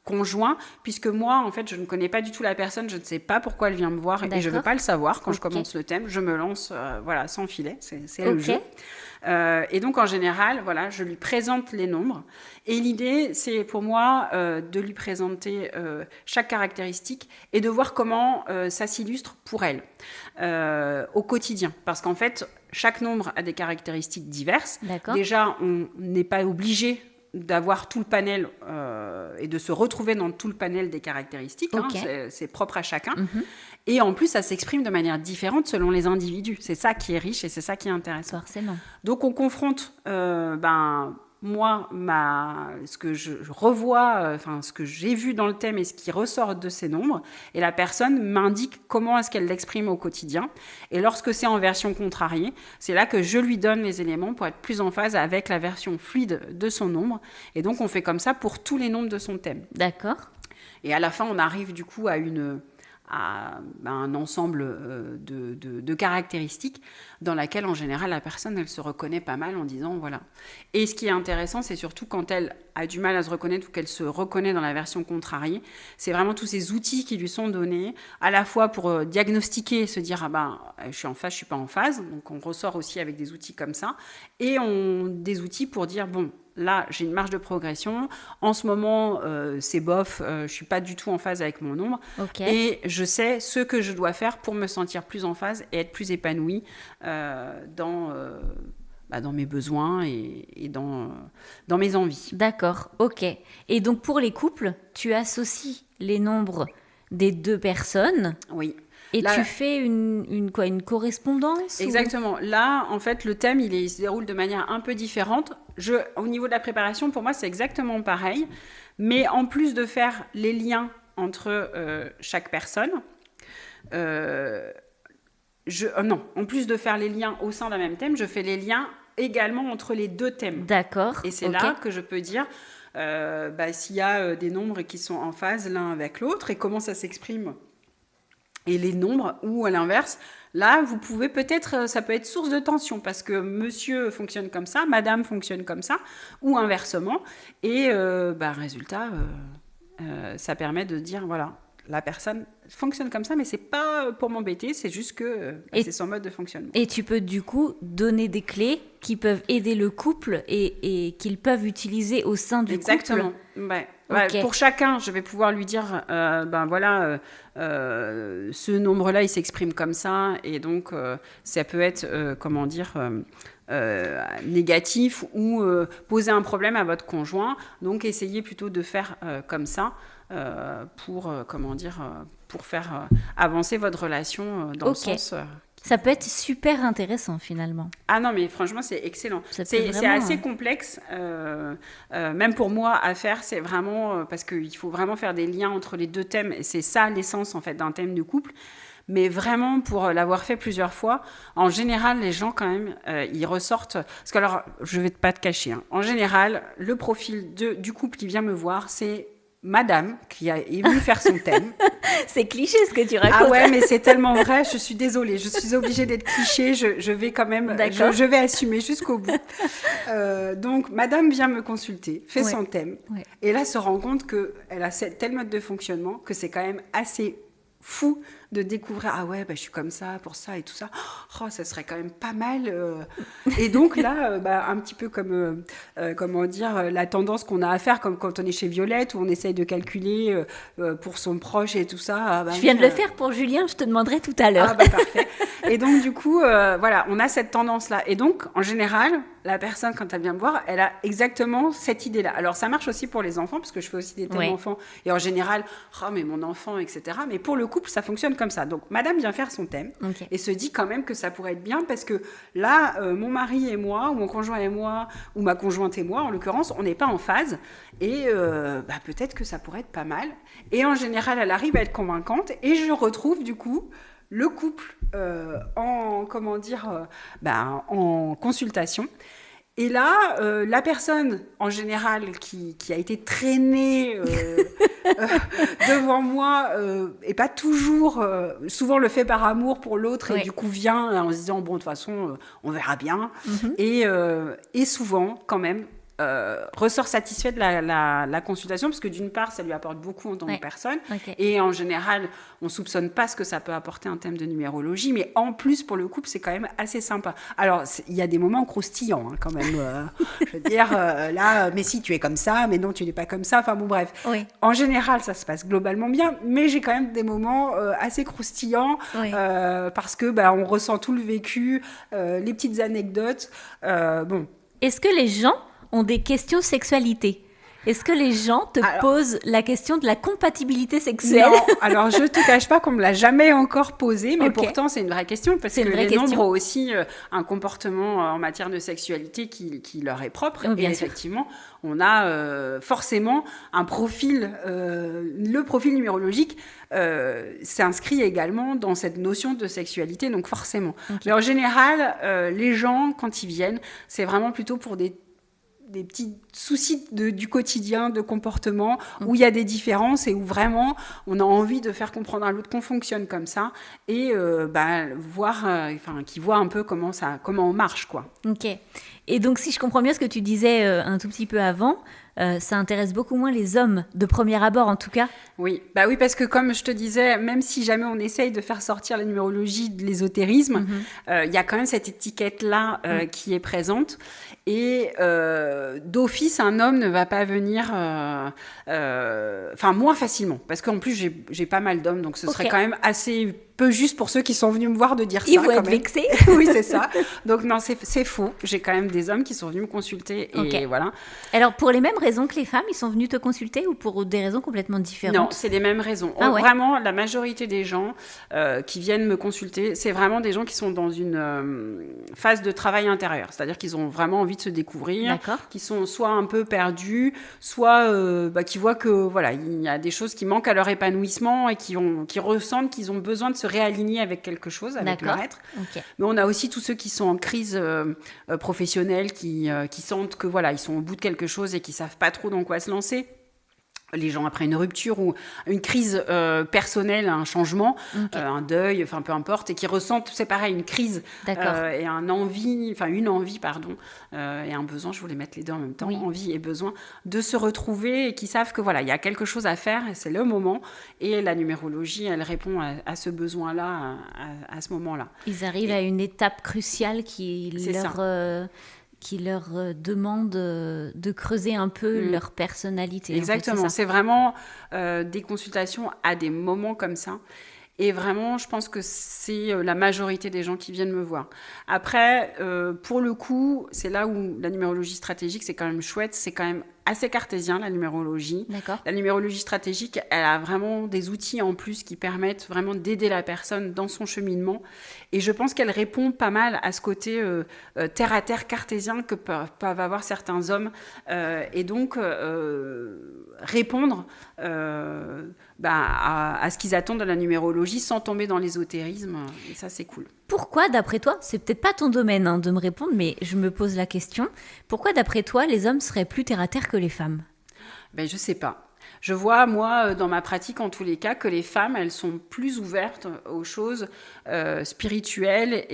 conjoint, puisque moi, en fait, je ne connais pas du tout la personne, je ne sais pas pourquoi elle vient me voir et je ne veux pas le savoir quand je commence le thème. Je me lance sans filet, c'est le jeu. Et donc, en général, je lui présente les nombres. Et l'idée, c'est pour moi de lui présenter chaque caractéristique et de voir comment ça s'illustre pour elle au quotidien. Parce qu'en fait, chaque nombre a des caractéristiques diverses. D'accord. Déjà, on n'est pas obligé d'avoir tout le panel et de se retrouver dans tout le panel des caractéristiques. Okay. C'est propre à chacun. Et en plus, ça s'exprime de manière différente selon les individus. C'est ça qui est riche et c'est ça qui est intéressant. Forcément. Donc, on confronte moi, ce que je revois, ce que j'ai vu dans le thème et ce qui ressort de ces nombres. Et la personne m'indique comment est-ce qu'elle l'exprime au quotidien. Et lorsque c'est en version contrariée, c'est là que je lui donne les éléments pour être plus en phase avec la version fluide de son nombre. Et donc, on fait comme ça pour tous les nombres de son thème. D'accord. Et à la fin, on arrive du coup à un ensemble de caractéristiques dans laquelle, en général, la personne, elle se reconnaît pas mal en disant, voilà. Et ce qui est intéressant, c'est surtout quand elle a du mal à se reconnaître ou qu'elle se reconnaît dans la version contrariée, c'est vraiment tous ces outils qui lui sont donnés, à la fois pour diagnostiquer, se dire, je suis en phase, je suis pas en phase. Donc, on ressort aussi avec des outils comme ça. Et des outils pour dire, bon, là, j'ai une marge de progression. En ce moment, c'est bof, je ne suis pas du tout en phase avec mon nombre. Okay. Et je sais ce que je dois faire pour me sentir plus en phase et être plus épanouie dans mes besoins et dans mes envies. D'accord, ok. Et donc, pour les couples, tu associes les nombres des deux personnes. Oui. Et Là, tu fais une correspondance exactement. Là, en fait, le thème, il se déroule de manière un peu différente. Au niveau de la préparation, pour moi, c'est exactement pareil. Mais en plus de faire les liens entre chaque personne, non, en plus de faire les liens au sein d'un même thème, je fais les liens également entre les deux thèmes. D'accord. Et c'est là que je peux dire s'il y a des nombres qui sont en phase l'un avec l'autre et comment ça s'exprime. Et les nombres, ou à l'inverse, là, vous pouvez peut-être, ça peut être source de tension parce que monsieur fonctionne comme ça, madame fonctionne comme ça, ou inversement. Et résultat, ça permet de dire, voilà, la personne fonctionne comme ça, mais c'est pas pour m'embêter, c'est juste que c'est son mode de fonctionnement. Et tu peux du coup donner des clés qui peuvent aider le couple et qu'ils peuvent utiliser au sein du couple. Exactement. Ouais. Okay. Pour chacun, je vais pouvoir lui dire, ce nombre-là, il s'exprime comme ça, et donc ça peut être, négatif ou poser un problème à votre conjoint. Donc, essayez plutôt de faire comme ça pour faire avancer votre relation dans le sens... Ça peut être super intéressant finalement. Ah non, mais franchement, c'est excellent. C'est assez complexe, même pour moi, à faire. C'est vraiment parce qu'il faut vraiment faire des liens entre les deux thèmes. Et c'est ça l'essence en fait d'un thème de couple. Mais vraiment, pour l'avoir fait plusieurs fois, en général, les gens quand même, ils ressortent... Parce que alors, je ne vais pas te cacher. Hein. En général, le profil du couple qui vient me voir, c'est... Madame, qui est venue faire son thème. C'est cliché ce que tu racontes. Ah ouais, mais c'est tellement vrai, je suis désolée. Je suis obligée d'être cliché, je vais quand même... Je vais assumer jusqu'au bout. Donc, madame vient me consulter, fait son thème, et là, se rend compte qu'elle a tel mode de fonctionnement que c'est quand même assez fou de découvrir, ah ouais, je suis comme ça, pour ça et tout ça. Oh, ça serait quand même pas mal. Et donc là, un petit peu comme, la tendance qu'on a à faire, comme quand on est chez Violette, où on essaye de calculer pour son proche et tout ça. Je viens de le faire pour Julien, je te demanderai tout à l'heure. Ah parfait. Et donc, du coup, on a cette tendance-là. Et donc, en général, la personne, quand elle vient me voir, elle a exactement cette idée-là. Alors, ça marche aussi pour les enfants, parce que je fais aussi des thèmes enfants. Et en général, oh, mais mon enfant, etc. Mais pour le couple, ça fonctionne comme ça. Donc, madame vient faire son thème et se dit quand même que ça pourrait être bien parce que là, mon mari et moi, ou mon conjoint et moi, ou ma conjointe et moi, en l'occurrence, on n'est pas en phase. Et peut-être que ça pourrait être pas mal. Et en général, elle arrive à être convaincante. Et je retrouve, du coup, le couple en consultation. Et là, la personne, en général, qui a été traînée devant moi, et pas toujours, souvent le fait par amour pour l'autre, et du coup vient en se disant, bon, de toute façon, on verra bien. Et souvent, quand même, ressort satisfait de la consultation, parce que d'une part, ça lui apporte beaucoup en tant que personne, et en général, on ne soupçonne pas ce que ça peut apporter un thème de numérologie, mais en plus, pour le couple, c'est quand même assez sympa. Alors, il y a des moments croustillants, hein, quand même. Je veux dire, là, mais si, tu es comme ça, mais non, tu n'es pas comme ça. Enfin bon, bref. Oui. En général, ça se passe globalement bien, mais j'ai quand même des moments assez croustillants, parce que on ressent tout le vécu, les petites anecdotes. Bon. Est-ce que les gens ont des questions sexualité? Est-ce que les gens te posent la question de la compatibilité sexuelle? Non, alors je te cache pas qu'on me l'a jamais encore posé, mais pourtant c'est une vraie question, parce que les nombres ont aussi un comportement en matière de sexualité qui leur est propre. Et effectivement, on a forcément un profil, le profil numérologique s'inscrit également dans cette notion de sexualité, donc forcément. Mais en général, les gens, quand ils viennent, c'est vraiment plutôt pour des petits soucis du quotidien, de comportement, où il y a des différences et où vraiment on a envie de faire comprendre à l'autre qu'on fonctionne comme ça et qu'ils voient un peu comment on marche, quoi. Ok. Et donc, si je comprends bien ce que tu disais un tout petit peu avant, ça intéresse beaucoup moins les hommes, de premier abord en tout cas. Oui, parce que comme je te disais, même si jamais on essaye de faire sortir la numérologie de l'ésotérisme, il y a quand même cette étiquette-là qui est présente. Et d'office, un homme ne va pas venir, moins facilement, parce qu'en plus j'ai pas mal d'hommes, donc ce serait quand même assez peu juste pour ceux qui sont venus me voir de dire Ils ça. vont être vexés. Oui, c'est ça. Donc non, c'est faux. J'ai quand même des hommes qui sont venus me consulter et voilà. Alors, pour les mêmes raisons que les femmes, ils sont venus te consulter ou pour des raisons complètement différentes? Non, c'est les mêmes raisons. Vraiment, la majorité des gens qui viennent me consulter, c'est vraiment des gens qui sont dans une phase de travail intérieur. C'est-à-dire qu'ils ont vraiment envie de se découvrir, qui sont soit un peu perdus, soit qui voient que voilà, il y a des choses qui manquent à leur épanouissement et qui ressentent qu'ils ont besoin de se réaligner avec quelque chose, avec leur être. Mais on a aussi tous ceux qui sont en crise professionnelle, qui sentent que voilà, ils sont au bout de quelque chose et qui savent pas trop dans quoi se lancer. Les gens après une rupture ou une crise personnelle, un changement, un deuil, enfin peu importe, et qui ressentent, c'est pareil, une crise et une envie, et un besoin, je voulais mettre les deux en même temps, envie et besoin de se retrouver et qui savent que voilà, il y a quelque chose à faire et c'est le moment. Et la numérologie, elle répond à ce besoin-là, à ce moment-là. Ils arrivent à une étape cruciale qui leur demande de creuser un peu leur personnalité. Exactement, en fait, c'est vraiment des consultations à des moments comme ça. Et vraiment, je pense que c'est la majorité des gens qui viennent me voir. Après, pour le coup, c'est là où la numérologie stratégique, c'est quand même chouette, c'est quand même assez cartésien, la numérologie. La numérologie stratégique, elle a vraiment des outils en plus qui permettent vraiment d'aider la personne dans son cheminement. Et je pense qu'elle répond pas mal à ce côté terre-à-terre cartésien que peuvent avoir certains hommes. Et donc, répondre à ce qu'ils attendent de la numérologie sans tomber dans l'ésotérisme. Et ça, c'est cool. Pourquoi, d'après toi, c'est peut-être pas ton domaine de me répondre, mais je me pose la question, pourquoi, d'après toi, les hommes seraient plus terre-à-terre que les femmes? Je sais pas. Je vois, moi, dans ma pratique, en tous les cas, que les femmes, elles sont plus ouvertes aux choses spirituelles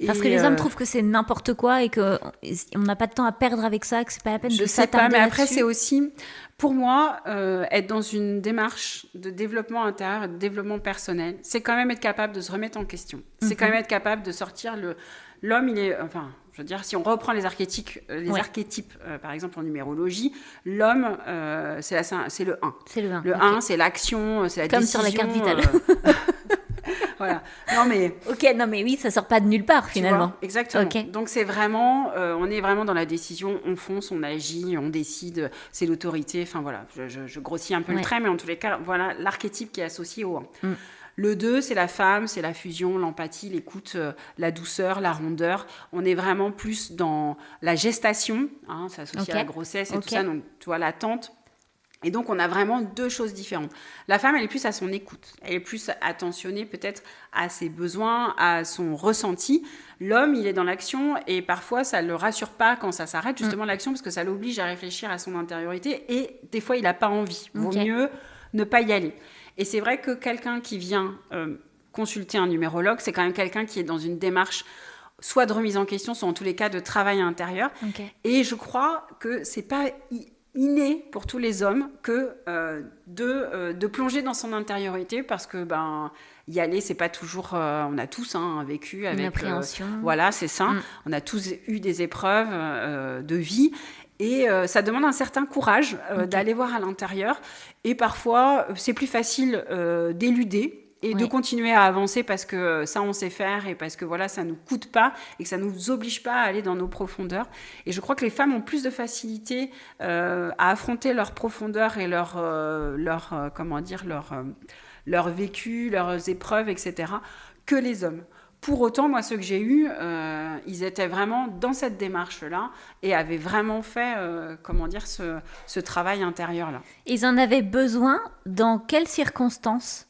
parce que les hommes trouvent que c'est n'importe quoi et qu'on n'a pas de temps à perdre avec ça, que c'est pas la peine de s'attarder là-dessus. Je sais pas, mais après, là-dessus. c'est aussi, pour moi, être dans une démarche de développement intérieur, de développement personnel, c'est quand même être capable de se remettre en question. C'est quand même être capable de sortir l'homme, il est... Enfin, je veux dire, si on reprend les archétypes, par exemple en numérologie, l'homme, c'est le 1. C'est le 1. Le 1, c'est l'action, c'est la décision. Comme sur la carte vitale. Voilà. Non mais. Ok, non mais oui, ça sort pas de nulle part finalement. Vois, exactement. Donc c'est vraiment, on est vraiment dans la décision, on fonce, on agit, on décide, c'est l'autorité. Enfin voilà, je grossis un peu le trait, mais en tous les cas, voilà l'archétype qui est associé au 1. Le 2, c'est la femme, c'est la fusion, l'empathie, l'écoute, la douceur, la rondeur. On est vraiment plus dans la gestation, c'est associé à la grossesse et tout ça, donc tu vois, l'attente. Et donc, on a vraiment deux choses différentes. La femme, elle est plus à son écoute. Elle est plus attentionnée peut-être à ses besoins, à son ressenti. L'homme, il est dans l'action et parfois, ça ne le rassure pas quand ça s'arrête, justement, l'action, parce que ça l'oblige à réfléchir à son intériorité et des fois, il n'a pas envie. Vaut mieux ne pas y aller. Et c'est vrai que quelqu'un qui vient consulter un numérologue, c'est quand même quelqu'un qui est dans une démarche soit de remise en question, soit en tous les cas de travail intérieur. Et je crois que c'est pas inné pour tous les hommes que de plonger dans son intériorité, parce que y aller, c'est pas toujours... on a tous vécu avec... Une appréhension. Voilà, c'est ça. On a tous eu des épreuves de vie. Et ça demande un certain courage d'aller voir à l'intérieur. Et parfois, c'est plus facile d'éluder et de continuer à avancer parce que ça, on sait faire et parce que voilà, ça ne nous coûte pas et que ça ne nous oblige pas à aller dans nos profondeurs. Et je crois que les femmes ont plus de facilité à affronter leur profondeur et leur vécu, leurs épreuves, etc., que les hommes. Pour autant, moi, ceux que j'ai eus, ils étaient vraiment dans cette démarche-là et avaient vraiment fait, ce travail intérieur-là. Ils en avaient besoin dans quelles circonstances?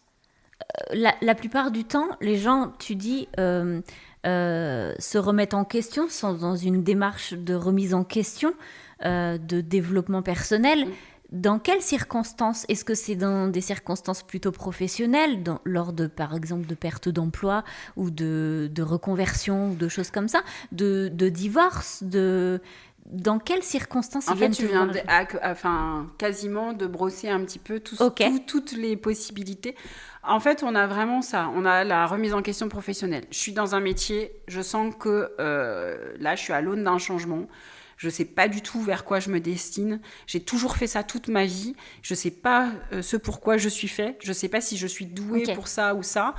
La plupart du temps, les gens, tu dis, se remettent en question, sont dans une démarche de remise en question, de développement personnel. Dans quelles circonstances? Est-ce que c'est dans des circonstances plutôt professionnelles, lors de, par exemple, de perte d'emploi ou de reconversion ou de choses comme ça, de divorce, dans quelles circonstances en fait, tu viens quasiment de brosser un petit peu toutes les possibilités. En fait, on a vraiment ça. On a la remise en question professionnelle. Je suis dans un métier, je sens que là, je suis à l'aune d'un changement. Je ne sais pas du tout vers quoi je me destine. J'ai toujours fait ça toute ma vie. Je ne sais pas ce pourquoi je suis fait. Je ne sais pas si je suis douée pour ça ou ça.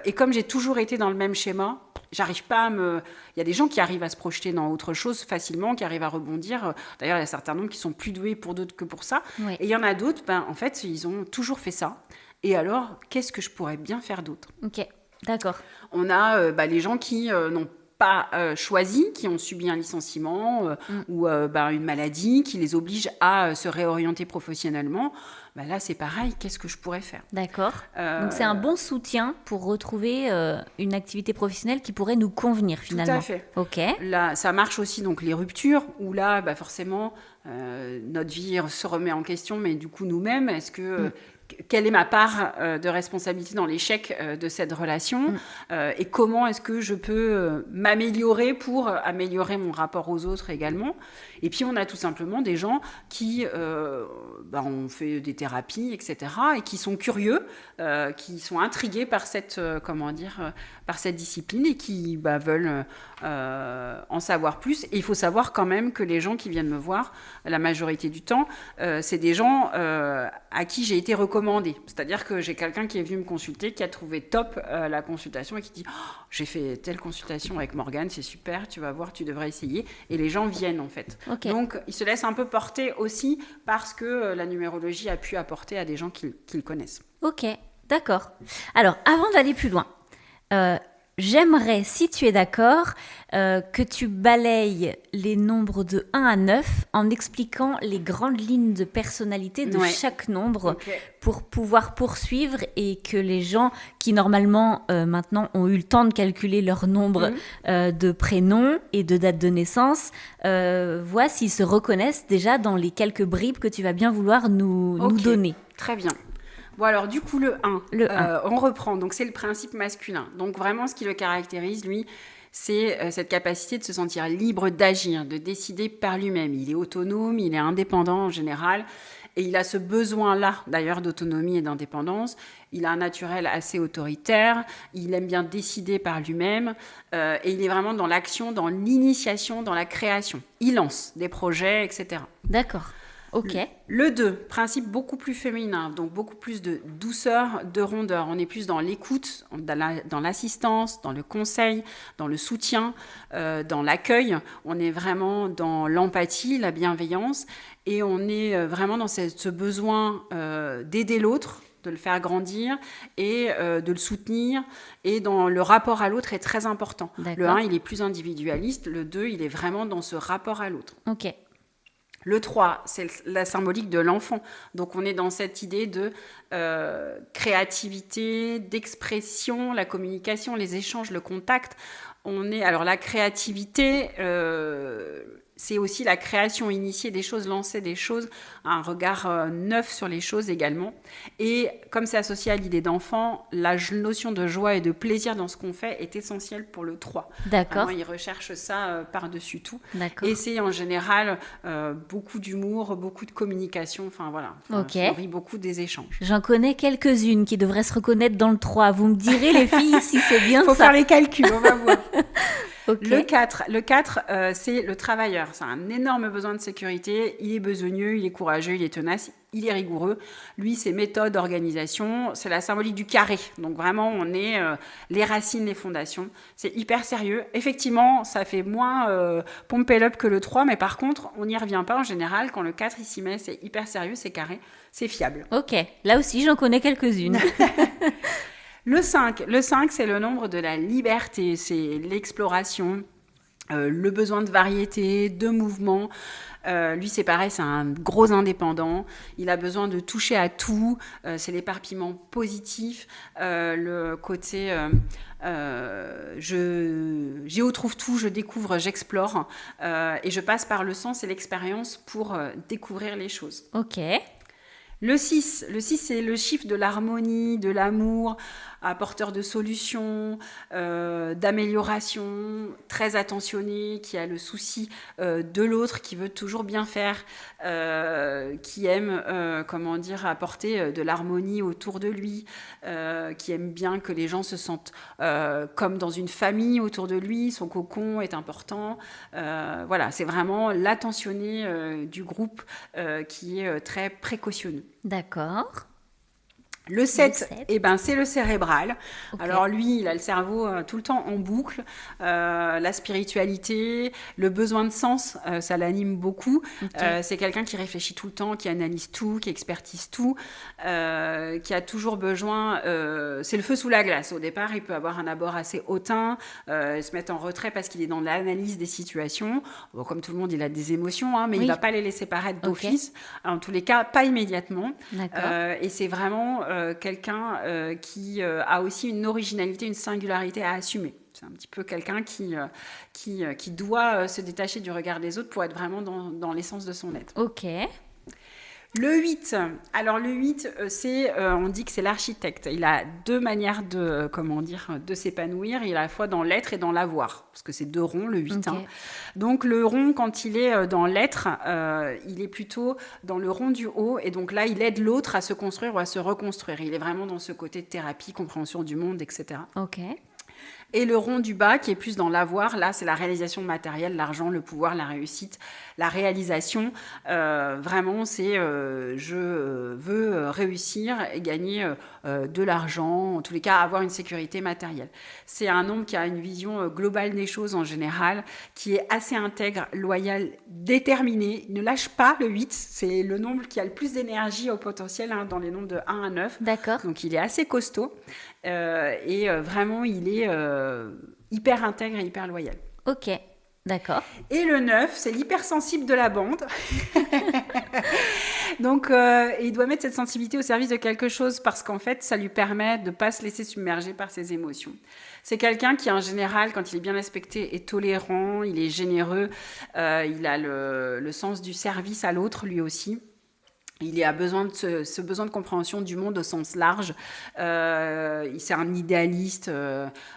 Et comme j'ai toujours été dans le même schéma, j'arrive pas à me... Il y a des gens qui arrivent à se projeter dans autre chose facilement, qui arrivent à rebondir. D'ailleurs, il y a certains nombres qui sont plus doués pour d'autres que pour ça. Oui. Et il y en a d'autres, en fait, ils ont toujours fait ça. Et alors, qu'est-ce que je pourrais bien faire d'autre ? Ok, d'accord. On a les gens qui n'ont pas choisi, qui ont subi un licenciement ou une maladie qui les oblige à se réorienter professionnellement. Là, c'est pareil, qu'est-ce que je pourrais faire ? D'accord. Donc, c'est un bon soutien pour retrouver une activité professionnelle qui pourrait nous convenir, finalement. Tout à fait. Ok. Là, ça marche aussi, donc, les ruptures, où là, forcément, notre vie se remet en question, mais du coup, nous-mêmes, est-ce que... quelle est ma part de responsabilité dans l'échec de cette relation et comment est-ce que je peux m'améliorer pour améliorer mon rapport aux autres également. Et puis, on a tout simplement des gens qui ont fait des thérapies, etc., et qui sont curieux, qui sont intrigués par cette, par cette discipline et qui veulent en savoir plus. Et il faut savoir quand même que les gens qui viennent me voir, la majorité du temps, c'est des gens à qui j'ai été recommandée. C'est-à-dire que j'ai quelqu'un qui est venu me consulter, qui a trouvé top la consultation et qui dit « J'ai fait telle consultation avec Morgane, c'est super, tu vas voir, tu devrais essayer. » Et les gens viennent en fait. Okay. Donc, ils se laissent un peu porter aussi parce que la numérologie a pu apporter à des gens qui le connaissent. Ok, d'accord. Alors, avant d'aller plus loin, j'aimerais, si tu es d'accord, que tu balayes les nombres de 1 à 9 en expliquant les grandes lignes de personnalité de chaque nombre pour pouvoir poursuivre et que les gens qui, normalement, maintenant, ont eu le temps de calculer leur nombre de prénoms et de date de naissance, voient s'ils se reconnaissent déjà dans les quelques bribes que tu vas bien vouloir nous donner. Très bien. Bon, alors, du coup, le 1, on reprend. Donc, c'est le principe masculin. Donc, vraiment, ce qui le caractérise, lui, c'est cette capacité de se sentir libre d'agir, de décider par lui-même. Il est autonome, il est indépendant en général. Et il a ce besoin-là, d'ailleurs, d'autonomie et d'indépendance. Il a un naturel assez autoritaire. Il aime bien décider par lui-même. Et il est vraiment dans l'action, dans l'initiation, dans la création. Il lance des projets, etc. D'accord. Ok. Le 2, principe beaucoup plus féminin, donc beaucoup plus de douceur, de rondeur. On est plus dans l'écoute, dans l'assistance, dans le conseil, dans le soutien, dans l'accueil. On est vraiment dans l'empathie, la bienveillance. Et on est vraiment dans ce besoin d'aider l'autre, de le faire grandir et de le soutenir. Et dans le rapport à l'autre est très important. D'accord. Le 1, il est plus individualiste. Le 2, il est vraiment dans ce rapport à l'autre. Ok. Le 3, c'est la symbolique de l'enfant. Donc, on est dans cette idée de créativité, d'expression, la communication, les échanges, le contact. Alors, la créativité, c'est aussi la création, initier des choses, lancer des choses, un regard neuf sur les choses également. Et comme c'est associé à l'idée d'enfant, la notion de joie et de plaisir dans ce qu'on fait est essentielle pour le 3. D'accord. Vraiment, il recherche ça par-dessus tout. D'accord. Et c'est en général beaucoup d'humour, beaucoup de communication, enfin voilà. Ok. On rit beaucoup des échanges. J'en connais quelques-unes qui devraient se reconnaître dans le 3. Vous me direz, les filles, si c'est bien ça. Faut faire les calculs, on va voir. Okay. Le 4, c'est le travailleur. C'est un énorme besoin de sécurité. Il est besogneux, il est courageux, il est tenace, il est rigoureux. Lui, c'est méthode, organisation. C'est la symbolique du carré. Donc vraiment, on est les racines, les fondations. C'est hyper sérieux. Effectivement, ça fait moins pump it up que le 3, mais par contre, on n'y revient pas en général. Quand le 4, il s'y met, c'est hyper sérieux, c'est carré, c'est fiable. Ok, là aussi, j'en connais quelques-unes. Le 5, c'est le nombre de la liberté, c'est l'exploration, le besoin de variété, de mouvement. Lui, c'est pareil, c'est un gros indépendant. Il a besoin de toucher à tout. C'est l'éparpillement positif, le côté j'y retrouve tout, je découvre, j'explore. Et je passe par le sens et l'expérience pour découvrir les choses. Ok. Le 6, c'est le chiffre de l'harmonie, de l'amour, apporteur de solutions, d'amélioration, très attentionné, qui a le souci de l'autre, qui veut toujours bien faire, qui aime, apporter de l'harmonie autour de lui, qui aime bien que les gens se sentent comme dans une famille autour de lui, son cocon est important. Voilà, c'est vraiment l'attentionné du groupe qui est très précautionneux. D'accord. Le 7, c'est le cérébral. Okay. Alors lui, il a le cerveau tout le temps en boucle. La spiritualité, le besoin de sens, ça l'anime beaucoup. Okay. C'est quelqu'un qui réfléchit tout le temps, qui analyse tout, qui expertise tout, qui a toujours besoin... c'est le feu sous la glace. Au départ, il peut avoir un abord assez hautain, se mettre en retrait parce qu'il est dans l'analyse des situations. Bon, comme tout le monde, il a des émotions, mais il ne va pas les laisser paraître d'office. Okay. En tous les cas, pas immédiatement. Et c'est vraiment... quelqu'un qui a aussi une originalité, une singularité à assumer. C'est un petit peu quelqu'un qui doit se détacher du regard des autres pour être vraiment dans l'essence de son être. Ok. Le 8, alors le 8, on dit que c'est l'architecte. Il a deux manières de s'épanouir. Il est à la fois dans l'être et dans l'avoir, parce que c'est deux ronds, le 8. Okay. Donc le rond, quand il est dans l'être, il est plutôt dans le rond du haut, et donc là, il aide l'autre à se construire ou à se reconstruire. Il est vraiment dans ce côté de thérapie, compréhension du monde, etc. Ok. Et le rond du bas, qui est plus dans l'avoir, là, c'est la réalisation matérielle, l'argent, le pouvoir, la réussite, la réalisation. Vraiment, c'est je veux réussir et gagner de l'argent, en tous les cas, avoir une sécurité matérielle. C'est un homme qui a une vision globale des choses en général, qui est assez intègre, loyal, déterminé. Il ne lâche pas le 8. C'est le nombre qui a le plus d'énergie au potentiel dans les nombres de 1 à 9. D'accord. Donc, il est assez costaud. Et vraiment, il est hyper intègre et hyper loyal. Ok, d'accord. Et le 9, c'est l'hypersensible de la bande. Donc, il doit mettre cette sensibilité au service de quelque chose parce qu'en fait, ça lui permet de ne pas se laisser submerger par ses émotions. C'est quelqu'un qui, en général, quand il est bien respecté, est tolérant, il est généreux, il a le sens du service à l'autre, lui aussi. Il a besoin de ce besoin de compréhension du monde au sens large. C'est un idéaliste.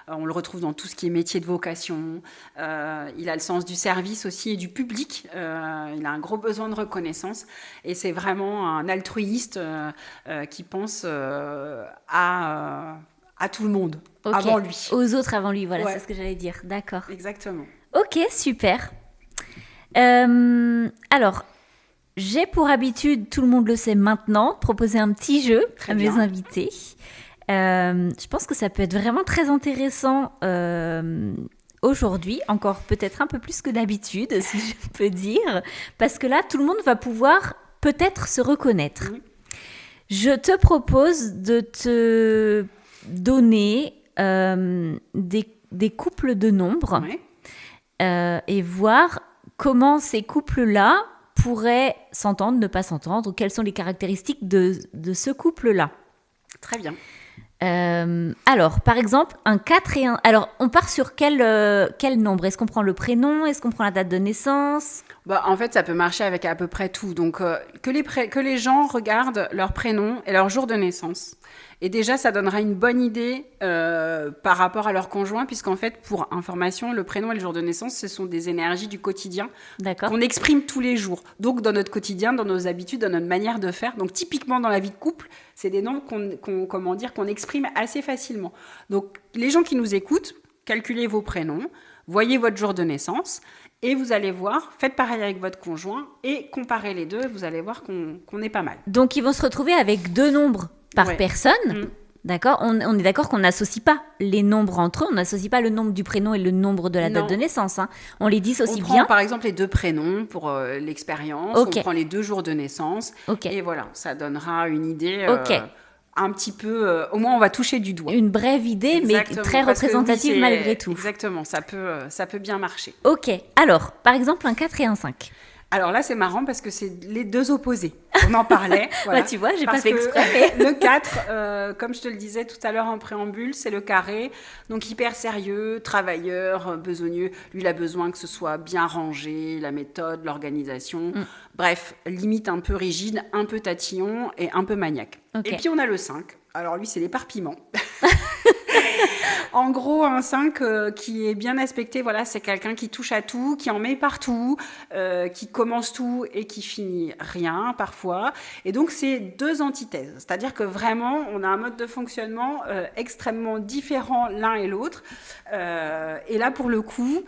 On le retrouve dans tout ce qui est métier de vocation. Il a le sens du service aussi et du public. Il a un gros besoin de reconnaissance. Et c'est vraiment un altruiste qui pense à tout le monde, avant lui. Aux autres avant lui, voilà, c'est ce que j'allais dire. D'accord. Exactement. Ok, super. Alors... J'ai pour habitude, tout le monde le sait maintenant, de proposer un petit jeu à mes invités. Je pense que ça peut être vraiment très intéressant aujourd'hui, encore peut-être un peu plus que d'habitude, si je peux dire, parce que là, tout le monde va pouvoir peut-être se reconnaître. Oui. Je te propose de te donner des couples de nombres et voir comment ces couples-là pourraient s'entendre, ne pas s'entendre, ou quelles sont les caractéristiques de ce couple-là. Très bien. Alors, par exemple, un 4 et un... Alors, on part sur quel nombre ? Est-ce qu'on prend le prénom ? Est-ce qu'on prend la date de naissance ? En fait, ça peut marcher avec à peu près tout. Donc, que les gens regardent leur prénom et leur jour de naissance. Et déjà, ça donnera une bonne idée par rapport à leur conjoint, puisqu'en fait, pour information, le prénom et le jour de naissance, ce sont des énergies du quotidien qu'on exprime tous les jours. Donc, dans notre quotidien, dans nos habitudes, dans notre manière de faire. Donc, typiquement, dans la vie de couple, c'est des nombres qu'on exprime assez facilement. Donc, les gens qui nous écoutent, calculez vos prénoms, voyez votre jour de naissance, et vous allez voir, faites pareil avec votre conjoint, et comparez les deux, vous allez voir qu'on est pas mal. Donc, ils vont se retrouver avec deux nombres par personne, d'accord ? On est d'accord qu'on n'associe pas les nombres entre eux, on n'associe pas le nombre du prénom et le nombre de la date de naissance. On les dissocie bien. On prend par exemple les deux prénoms pour l'expérience, on prend les 2 jours de naissance, et voilà, ça donnera une idée un petit peu... au moins, on va toucher du doigt. Une brève idée, mais très représentative malgré tout. Exactement, ça peut bien marcher. Ok, alors, par exemple, un 4 et un 5. Alors là, c'est marrant parce que c'est les deux opposés. On en parlait. Voilà. Ouais, tu vois, j'ai pas Parce fait que exprès, mais... le 4, comme je te le disais tout à l'heure en préambule, c'est le carré. Donc hyper sérieux, travailleur, besogneux. Lui, il a besoin que ce soit bien rangé, la méthode, l'organisation. Bref, limite un peu rigide, un peu tatillon et un peu maniaque. Ok. Et puis on a le 5. Alors lui, c'est l'éparpillement. En gros, un 5 qui est bien aspecté, voilà, c'est quelqu'un qui touche à tout, qui en met partout, qui commence tout et qui finit rien parfois. Et donc, c'est deux antithèses. C'est-à-dire que vraiment, on a un mode de fonctionnement extrêmement différent l'un et l'autre. Et là, pour le coup,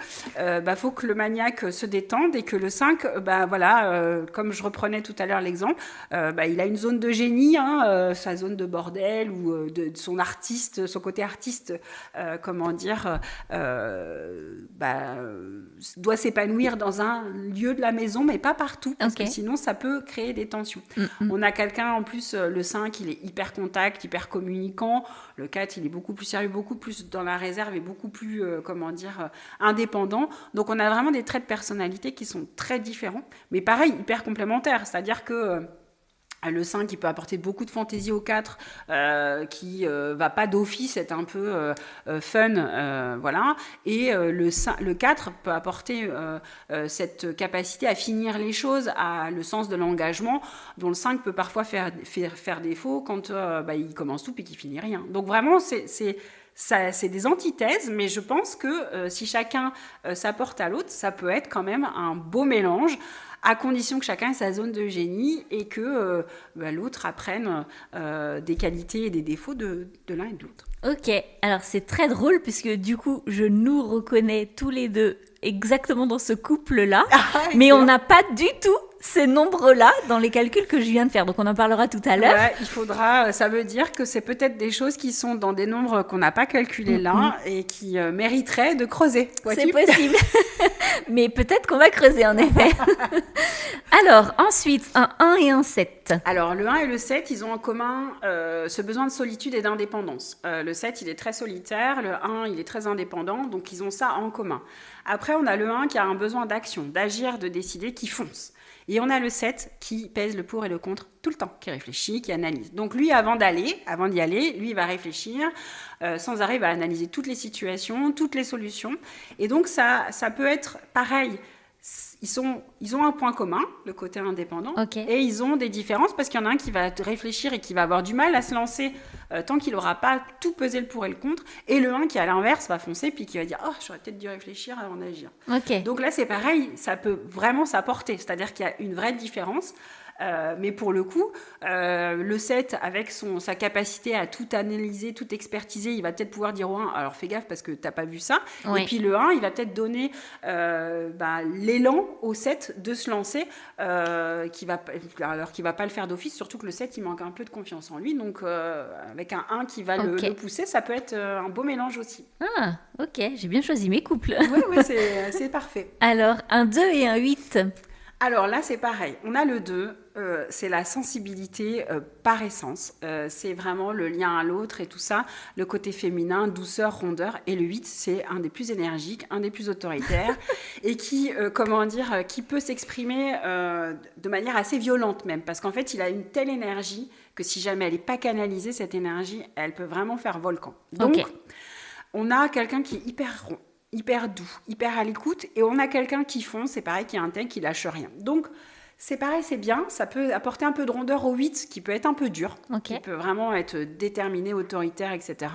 faut que le maniaque se détende et que le 5, comme je reprenais tout à l'heure l'exemple, il a une zone de génie, sa zone de bordel ou de son artiste, son côté artiste, doit s'épanouir dans un lieu de la maison, mais pas partout, parce que sinon ça peut créer des tensions. On a quelqu'un, en plus, le 5, il est hyper contact, hyper communicant. Le 4, il est beaucoup plus sérieux, beaucoup plus dans la réserve et beaucoup plus, indépendant. Donc on a vraiment des traits de personnalité qui sont très différents, mais pareil, hyper complémentaires. C'est-à-dire que le 5, il peut apporter beaucoup de fantaisie au 4, qui va pas d'office être un peu fun, voilà. Et le 4 peut apporter cette capacité à finir les choses, à le sens de l'engagement, dont le 5 peut parfois faire défaut quand il commence tout puis qu'il finit rien. Donc vraiment, c'est des antithèses, mais je pense que si chacun s'apporte à l'autre, ça peut être quand même un beau mélange, à condition que chacun ait sa zone de génie et que l'autre apprenne des qualités et des défauts de l'un et de l'autre. Ok, alors c'est très drôle puisque du coup, je nous reconnais tous les deux exactement dans ce couple-là, mais on n'a pas du tout ces nombres-là dans les calculs que je viens de faire. Donc on en parlera tout à l'heure. Ouais, il faudra, ça veut dire que c'est peut-être des choses qui sont dans des nombres qu'on n'a pas calculés là et qui mériteraient de creuser. C'est possible. Mais peut-être qu'on va creuser en effet. Alors ensuite, un 1 et un 7. Alors le 1 et le 7, ils ont en commun ce besoin de solitude et d'indépendance. Le 7, il est très solitaire, le 1, il est très indépendant, donc ils ont ça en commun. Après, on a le 1 qui a un besoin d'action, d'agir, de décider, qui fonce. Et on a le 7 qui pèse le pour et le contre tout le temps, qui réfléchit, qui analyse. Donc lui, avant d'y aller, lui, il va réfléchir, sans arrêt, il va analyser toutes les situations, toutes les solutions. Et donc ça peut être pareil. Ils ont un point commun, le côté indépendant, et ils ont des différences parce qu'il y en a un qui va réfléchir et qui va avoir du mal à se lancer tant qu'il n'aura pas tout pesé le pour et le contre, et le 1 qui, à l'inverse, va foncer puis qui va dire « Oh, j'aurais peut-être dû réfléchir avant d'agir ». Donc là, c'est pareil, ça peut vraiment s'apporter, c'est-à-dire qu'il y a une vraie différence. Mais pour le coup, le 7, avec sa capacité à tout analyser, tout expertiser, il va peut-être pouvoir dire au 1, alors fais gaffe parce que tu n'as pas vu ça. Oui. Et puis le 1, il va peut-être donner l'élan au 7 de se lancer, alors qu'il ne va pas le faire d'office, surtout que le 7, il manque un peu de confiance en lui. Donc avec un 1 qui va le pousser, ça peut être un beau mélange aussi. Ah, ok, j'ai bien choisi mes couples. Oui, c'est parfait. Alors, un 2 et un 8. Alors là, c'est pareil. On a le 2, c'est la sensibilité par essence. C'est vraiment le lien à l'autre et tout ça, le côté féminin, douceur, rondeur. Et le 8, c'est un des plus énergiques, un des plus autoritaires et qui peut s'exprimer de manière assez violente même. Parce qu'en fait, il a une telle énergie que si jamais elle n'est pas canalisée, cette énergie, elle peut vraiment faire volcan. Donc, on a quelqu'un qui est hyper rond, hyper doux, hyper à l'écoute, et on a quelqu'un qui fonce, c'est pareil, qui est un tel qui lâche rien. Donc, c'est pareil, c'est bien, ça peut apporter un peu de rondeur au 8, qui peut être un peu dur, qui peut vraiment être déterminé, autoritaire, etc.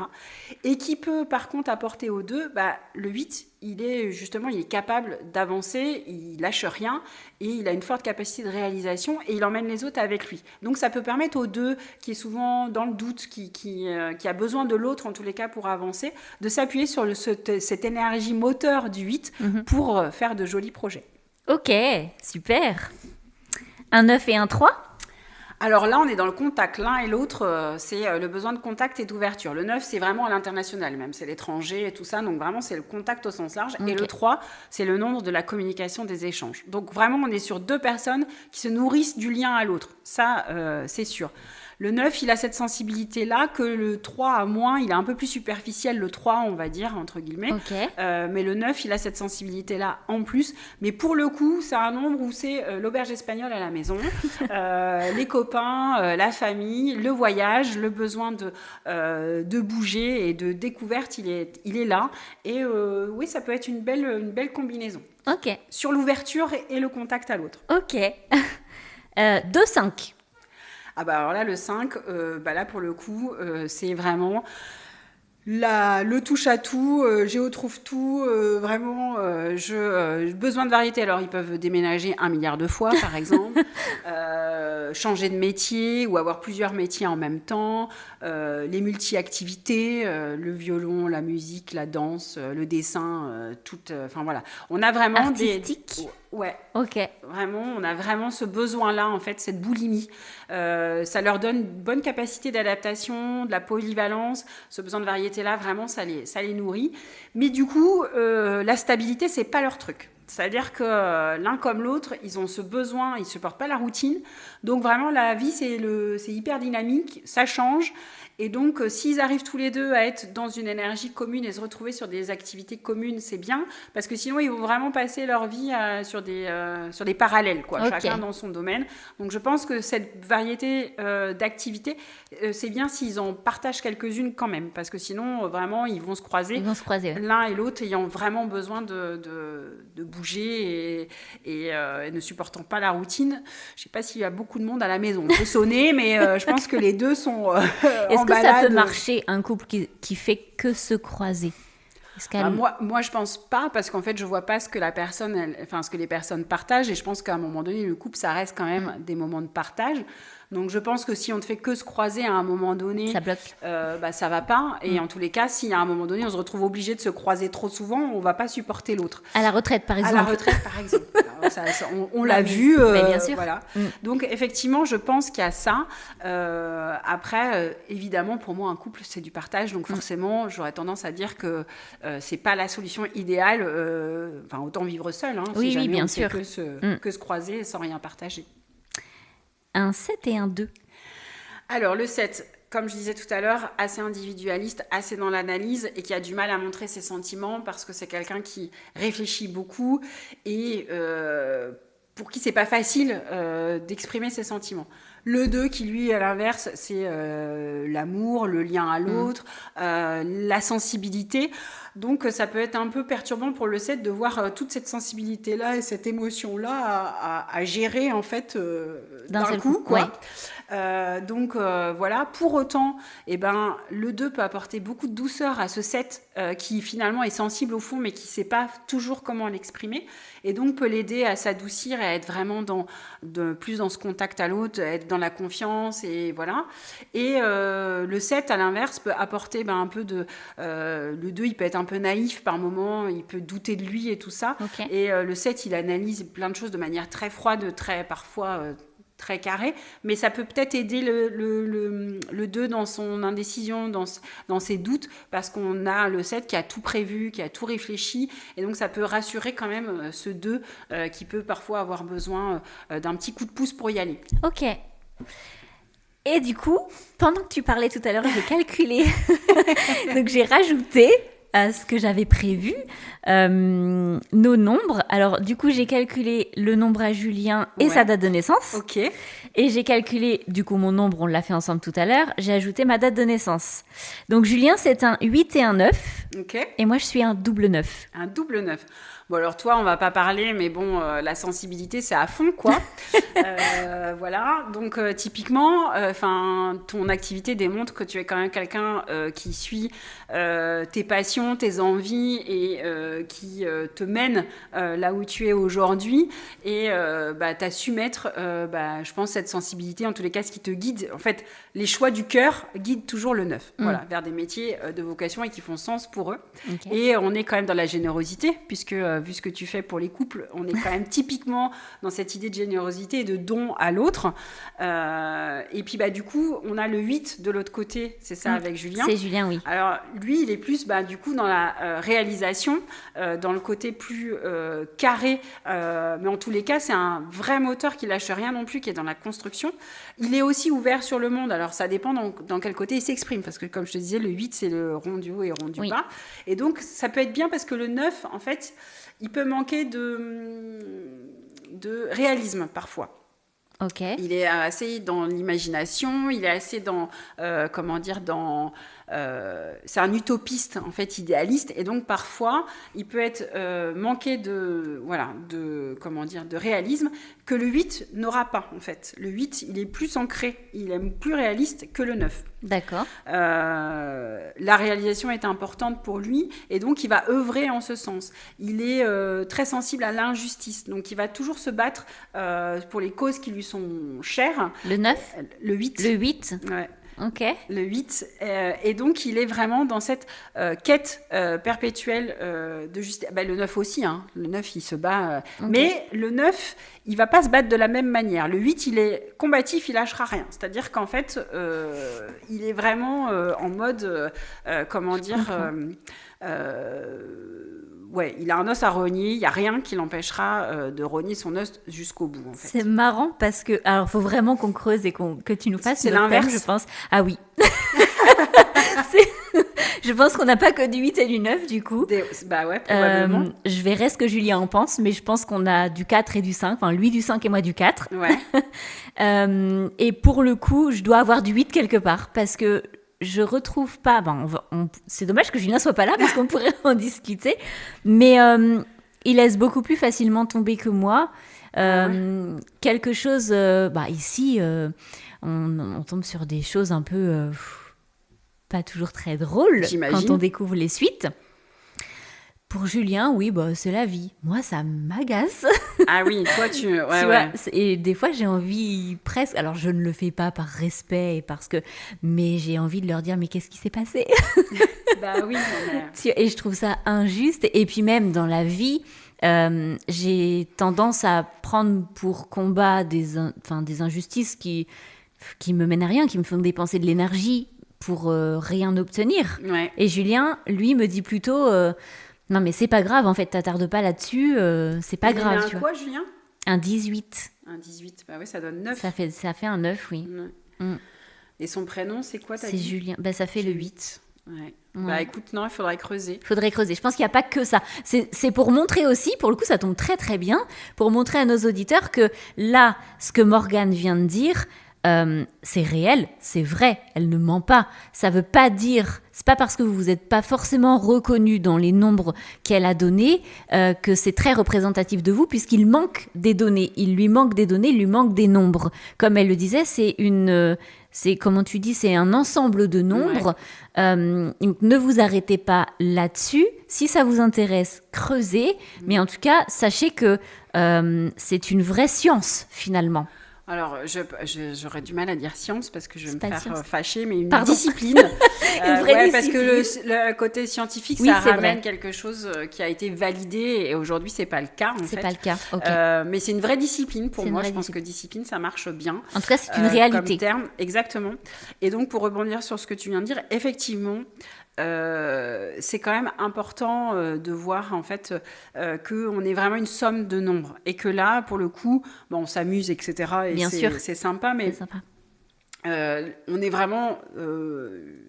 Et qui peut, par contre, apporter au 2, le 8, il est capable d'avancer, il lâche rien, et il a une forte capacité de réalisation, et il emmène les autres avec lui. Donc, ça peut permettre au 2, qui est souvent dans le doute, qui a besoin de l'autre, en tous les cas, pour avancer, de s'appuyer sur cette énergie moteur du 8 pour faire de jolis projets. Ok, super. Un 9 et un 3 ? Alors là, on est dans le contact. L'un et l'autre, c'est le besoin de contact et d'ouverture. Le 9, c'est vraiment à l'international même. C'est l'étranger et tout ça. Donc vraiment, c'est le contact au sens large. Et le 3, c'est le nombre de la communication, des échanges. Donc vraiment, on est sur deux personnes qui se nourrissent du lien à l'autre. Ça, c'est sûr. Le 9, il a cette sensibilité-là que le 3 a moins, il est un peu plus superficiel, le 3, on va dire, entre guillemets. Ok. Mais le 9, il a cette sensibilité-là en plus. Mais pour le coup, c'est un nombre où c'est l'auberge espagnole à la maison, les copains, la famille, le voyage, le besoin de bouger et de découverte, il est là. Et oui, ça peut être une belle combinaison. Ok. Sur l'ouverture et le contact à l'autre. Ok. 2-5. Ah bah alors là, le 5, là pour le coup, c'est vraiment le touche-à-tout, Géo trouve tout, vraiment, besoin de variété. Alors ils peuvent déménager 1 milliard de fois, par exemple, changer de métier ou avoir plusieurs métiers en même temps, les multi-activités, le violon, la musique, la danse, le dessin, enfin voilà. On a vraiment Artistique. Ouais. Ok. Vraiment, on a vraiment ce besoin-là, en fait, cette boulimie. Ça leur donne une bonne capacité d'adaptation, de la polyvalence. Ce besoin de variété-là, vraiment, ça les nourrit. Mais du coup, la stabilité, c'est pas leur truc. C'est-à-dire que l'un comme l'autre, ils ont ce besoin, ils ne supportent pas la routine. Donc vraiment, la vie, c'est hyper dynamique, ça change. Et donc, s'ils arrivent tous les deux à être dans une énergie commune et se retrouver sur des activités communes, c'est bien. Parce que sinon, ils vont vraiment passer leur vie sur des parallèles, quoi, Okay. chacun dans son domaine. Donc, je pense que cette variété d'activités, c'est bien s'ils en partagent quelques-unes quand même. Parce que sinon, vraiment, ils vont se croiser. Ils vont se croiser. Ouais. L'un et l'autre ayant vraiment besoin de bouger et ne supportant pas la routine. Je ne sais pas s'il y a beaucoup de monde à la maison. On peut sonner, mais je pense que les deux sont Est-ce que ça peut marcher, un couple qui fait que se croiser? Moi, je pense pas, parce qu'en fait, je vois pas ce que ce que les personnes partagent, et je pense qu'à un moment donné, le couple, ça reste quand même des moments de partage. Donc, je pense que si on ne fait que se croiser à un moment donné, ça bloque. Ça va pas. Et en tous les cas, si à un moment donné, on se retrouve obligé de se croiser trop souvent, on va pas supporter l'autre. À la retraite, par exemple. À la retraite, par exemple. Alors, on l'a vu. Mais bien sûr. Voilà. Donc, effectivement, je pense qu'il y a ça. Après, évidemment, pour moi, un couple, c'est du partage. Donc, forcément, j'aurais tendance à dire que c'est pas la solution idéale. Autant vivre seul. Hein, oui, si jamais bien on sûr. Fait que se croiser sans rien partager. Un 7 et un 2. Alors, le 7, comme je disais tout à l'heure, assez individualiste, assez dans l'analyse et qui a du mal à montrer ses sentiments parce que c'est quelqu'un qui réfléchit beaucoup et pour qui c'est pas facile d'exprimer ses sentiments. Le 2 qui, lui, à l'inverse, c'est l'amour, le lien à l'autre, la sensibilité. Donc, ça peut être un peu perturbant pour le 7 de voir toute cette sensibilité-là et cette émotion-là à gérer, en fait, d'un coup, quoi. Ouais. Voilà. Pour autant, le 2 peut apporter beaucoup de douceur à ce 7 qui, finalement, est sensible au fond, mais qui ne sait pas toujours comment l'exprimer. Et donc, peut l'aider à s'adoucir et à être vraiment plus dans ce contact à l'autre, être dans la confiance, et voilà. Et le 7, à l'inverse, peut apporter un peu de... le 2, il peut être un peu naïf par moment, il peut douter de lui et tout ça. Okay. Et le 7, il analyse plein de choses de manière très froide, parfois très carré, mais ça peut peut-être aider le 2 dans son indécision, dans ses doutes, parce qu'on a le 7 qui a tout prévu, qui a tout réfléchi, et donc ça peut rassurer quand même ce 2 qui peut parfois avoir besoin d'un petit coup de pouce pour y aller. Ok. Et du coup, pendant que tu parlais tout à l'heure, j'ai calculé, donc j'ai rajouté à ce que j'avais prévu nos nombres. Alors du coup, j'ai calculé le nombre à Julien et sa date de naissance. Ok. Et j'ai calculé, du coup, mon nombre, on l'a fait ensemble tout à l'heure, j'ai ajouté ma date de naissance. Donc Julien, c'est un 8 et un 9. Ok. Et moi, je suis un double 9. Un double 9. Bon, alors toi, on va pas parler, mais bon, la sensibilité, c'est à fond, quoi. Voilà. Donc, typiquement, ton activité démontre que tu es quand même quelqu'un qui suit tes passions, tes envies et qui te mène là où tu es aujourd'hui. Et tu as su mettre, je pense, cette sensibilité, en tous les cas, ce qui te guide. En fait, les choix du cœur guident toujours le 9, voilà, vers des métiers de vocation et qui font sens pour eux. Okay. Et on est quand même dans la générosité, puisque vu ce que tu fais pour les couples, on est quand même typiquement dans cette idée de générosité et de don à l'autre. Et puis, du coup, on a le 8 de l'autre côté, c'est ça, avec Julien. C'est Julien, oui. Alors, lui, il est plus, du coup, dans la réalisation, dans le côté plus carré. Mais en tous les cas, c'est un vrai moteur qui lâche rien non plus, qui est dans la construction. Il est aussi ouvert sur le monde. Alors, ça dépend dans quel côté il s'exprime. Parce que, comme je te disais, le 8, c'est le rond du haut et rond du bas. Et donc, ça peut être bien parce que le 9, en fait, il peut manquer de réalisme parfois. Ok. Il est assez dans l'imagination, il est assez dans, c'est un utopiste, en fait, idéaliste. Et donc, parfois, il peut être manqué de réalisme que le 8 n'aura pas, en fait. Le 8, il est plus ancré, il est plus réaliste que le 9. D'accord. La réalisation est importante pour lui et donc il va œuvrer en ce sens. Il est très sensible à l'injustice, donc il va toujours se battre pour les causes qui lui sont chères. Le 9 ? Le 8. Le 8 ? Ouais. Ok. Le 8, et donc il est vraiment dans cette quête perpétuelle de justice. Le 9 aussi, hein. Le 9 il se bat, okay. Mais le 9 il va pas se battre de la même manière. Le 8 il est combatif, il lâchera rien. C'est-à-dire qu'en fait il est vraiment en mode, il a un os à rogner, il n'y a rien qui l'empêchera de rogner son os jusqu'au bout. En fait. C'est marrant parce que, alors, il faut vraiment qu'on creuse et que tu nous fasses. C'est l'inverse, je pense. Ah oui. Je pense qu'on n'a pas que du 8 et du 9, du coup. Probablement. Je verrai ce que Julien en pense, mais je pense qu'on a du 4 et du 5. Enfin, lui du 5 et moi du 4. Ouais. Et pour le coup, je dois avoir du 8 quelque part parce que je retrouve pas. C'est dommage que Julien soit pas là parce qu'on pourrait en discuter. Mais il laisse beaucoup plus facilement tomber que moi. Quelque chose. Ici, on tombe sur des choses un peu pas toujours très drôles. J'imagine. Quand on découvre les suites. Pour Julien, oui, c'est la vie. Moi, ça m'agace. Ah oui, toi, tu vois, et des fois, j'ai envie presque... Alors, je ne le fais pas par respect, mais j'ai envie de leur dire, mais qu'est-ce qui s'est passé ? Oui. Et je trouve ça injuste. Et puis même, dans la vie, j'ai tendance à prendre pour combat des injustices qui me mènent à rien, qui me font dépenser de l'énergie pour rien obtenir. Ouais. Et Julien, lui, me dit plutôt... non, mais c'est pas grave, en fait, t'attardes pas là-dessus, c'est pas grave. Il a quoi, Julien ? Un 18. Un 18, ça donne 9. Ça fait un 9, oui. Ouais. Et son prénom, c'est quoi, t'as dit ? C'est Julien, ça fait le 8. Ouais. Écoute, non, il faudrait creuser. Je pense qu'il n'y a pas que ça. C'est pour montrer aussi, pour le coup, ça tombe très très bien, pour montrer à nos auditeurs que là, ce que Morgane vient de dire... c'est réel, c'est vrai, elle ne ment pas. Ça veut pas dire, c'est pas parce que vous n'êtes pas forcément reconnu dans les nombres qu'elle a donnés que c'est très représentatif de vous, puisqu'il manque des données. Il lui manque des données, il lui manque des nombres. Comme elle le disait, comment tu dis, c'est un ensemble de nombres. Ouais. Donc ne vous arrêtez pas là-dessus. Si ça vous intéresse, creusez. Mais en tout cas, sachez que c'est une vraie science, finalement. Alors, j'aurais du mal à dire science parce que je vais me faire fâcher, mais une Pardon. Discipline. Une vraie discipline. Parce que le côté scientifique, ça ramène quelque chose qui a été validé et aujourd'hui, c'est pas le cas. C'est pas le cas, ok. Mais c'est une vraie discip pour moi. Je pense que discipline, ça marche bien. En tout cas, c'est une réalité. Comme terme, exactement. Et donc, pour rebondir sur ce que tu viens de dire, effectivement, c'est quand même important de voir en fait qu'on est vraiment une somme de nombres et que là pour le coup on s'amuse etc et bien sûr c'est sympa mais c'est sympa. On est vraiment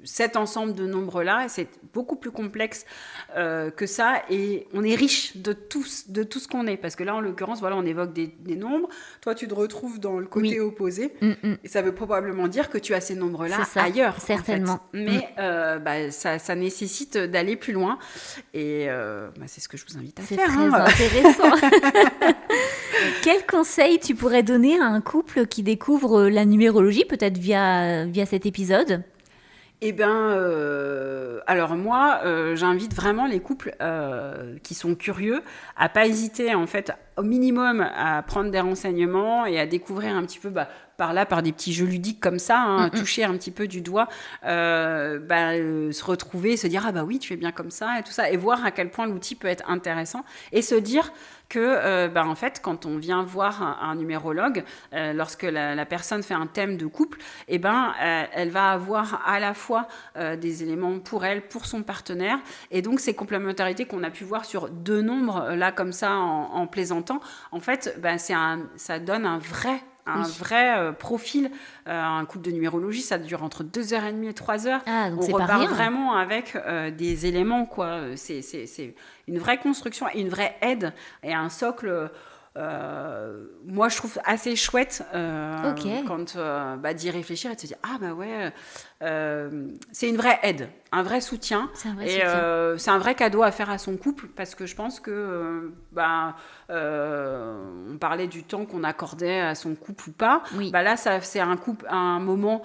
cet ensemble de nombres là et c'est beaucoup plus complexe que ça et on est riche de tout ce qu'on est parce que là en l'occurrence on évoque des nombres, toi tu te retrouves dans le côté opposé et ça veut probablement dire que tu as ces nombres là ailleurs certainement en fait. Mais ça nécessite d'aller plus loin et c'est ce que je vous invite à faire. C'est très intéressant. Quel conseil tu pourrais donner à un couple qui découvre la numérologie, peut-être via cet épisode ? Eh bien, alors moi, j'invite vraiment les couples qui sont curieux à pas hésiter, en fait, au minimum, à prendre des renseignements et à découvrir un petit peu, par là, par des petits jeux ludiques comme ça, hein, toucher un petit peu du doigt, se retrouver, se dire, ah bah oui, tu es bien comme ça, et tout ça, et voir à quel point l'outil peut être intéressant, et se dire que, en fait, quand on vient voir un numérologue, lorsque la personne fait un thème de couple, elle va avoir à la fois des éléments pour elle, pour son partenaire, et donc ces complémentarités qu'on a pu voir sur deux nombres, là, comme ça, en plaisantant, en fait, ça donne un vrai profil. Un couple de numérologie, ça dure entre 2h30 et 3 heures. Ah, donc on c'est pas repart rien. vraiment avec des éléments, quoi. C'est une vraie construction et une vraie aide et un socle. Moi, je trouve assez chouette quand d'y réfléchir et de se dire c'est une vraie aide, un vrai soutien. C'est un vrai soutien. C'est un vrai cadeau à faire à son couple parce que je pense que on parlait du temps qu'on accordait à son couple ou pas. Oui. Là, c'est un moment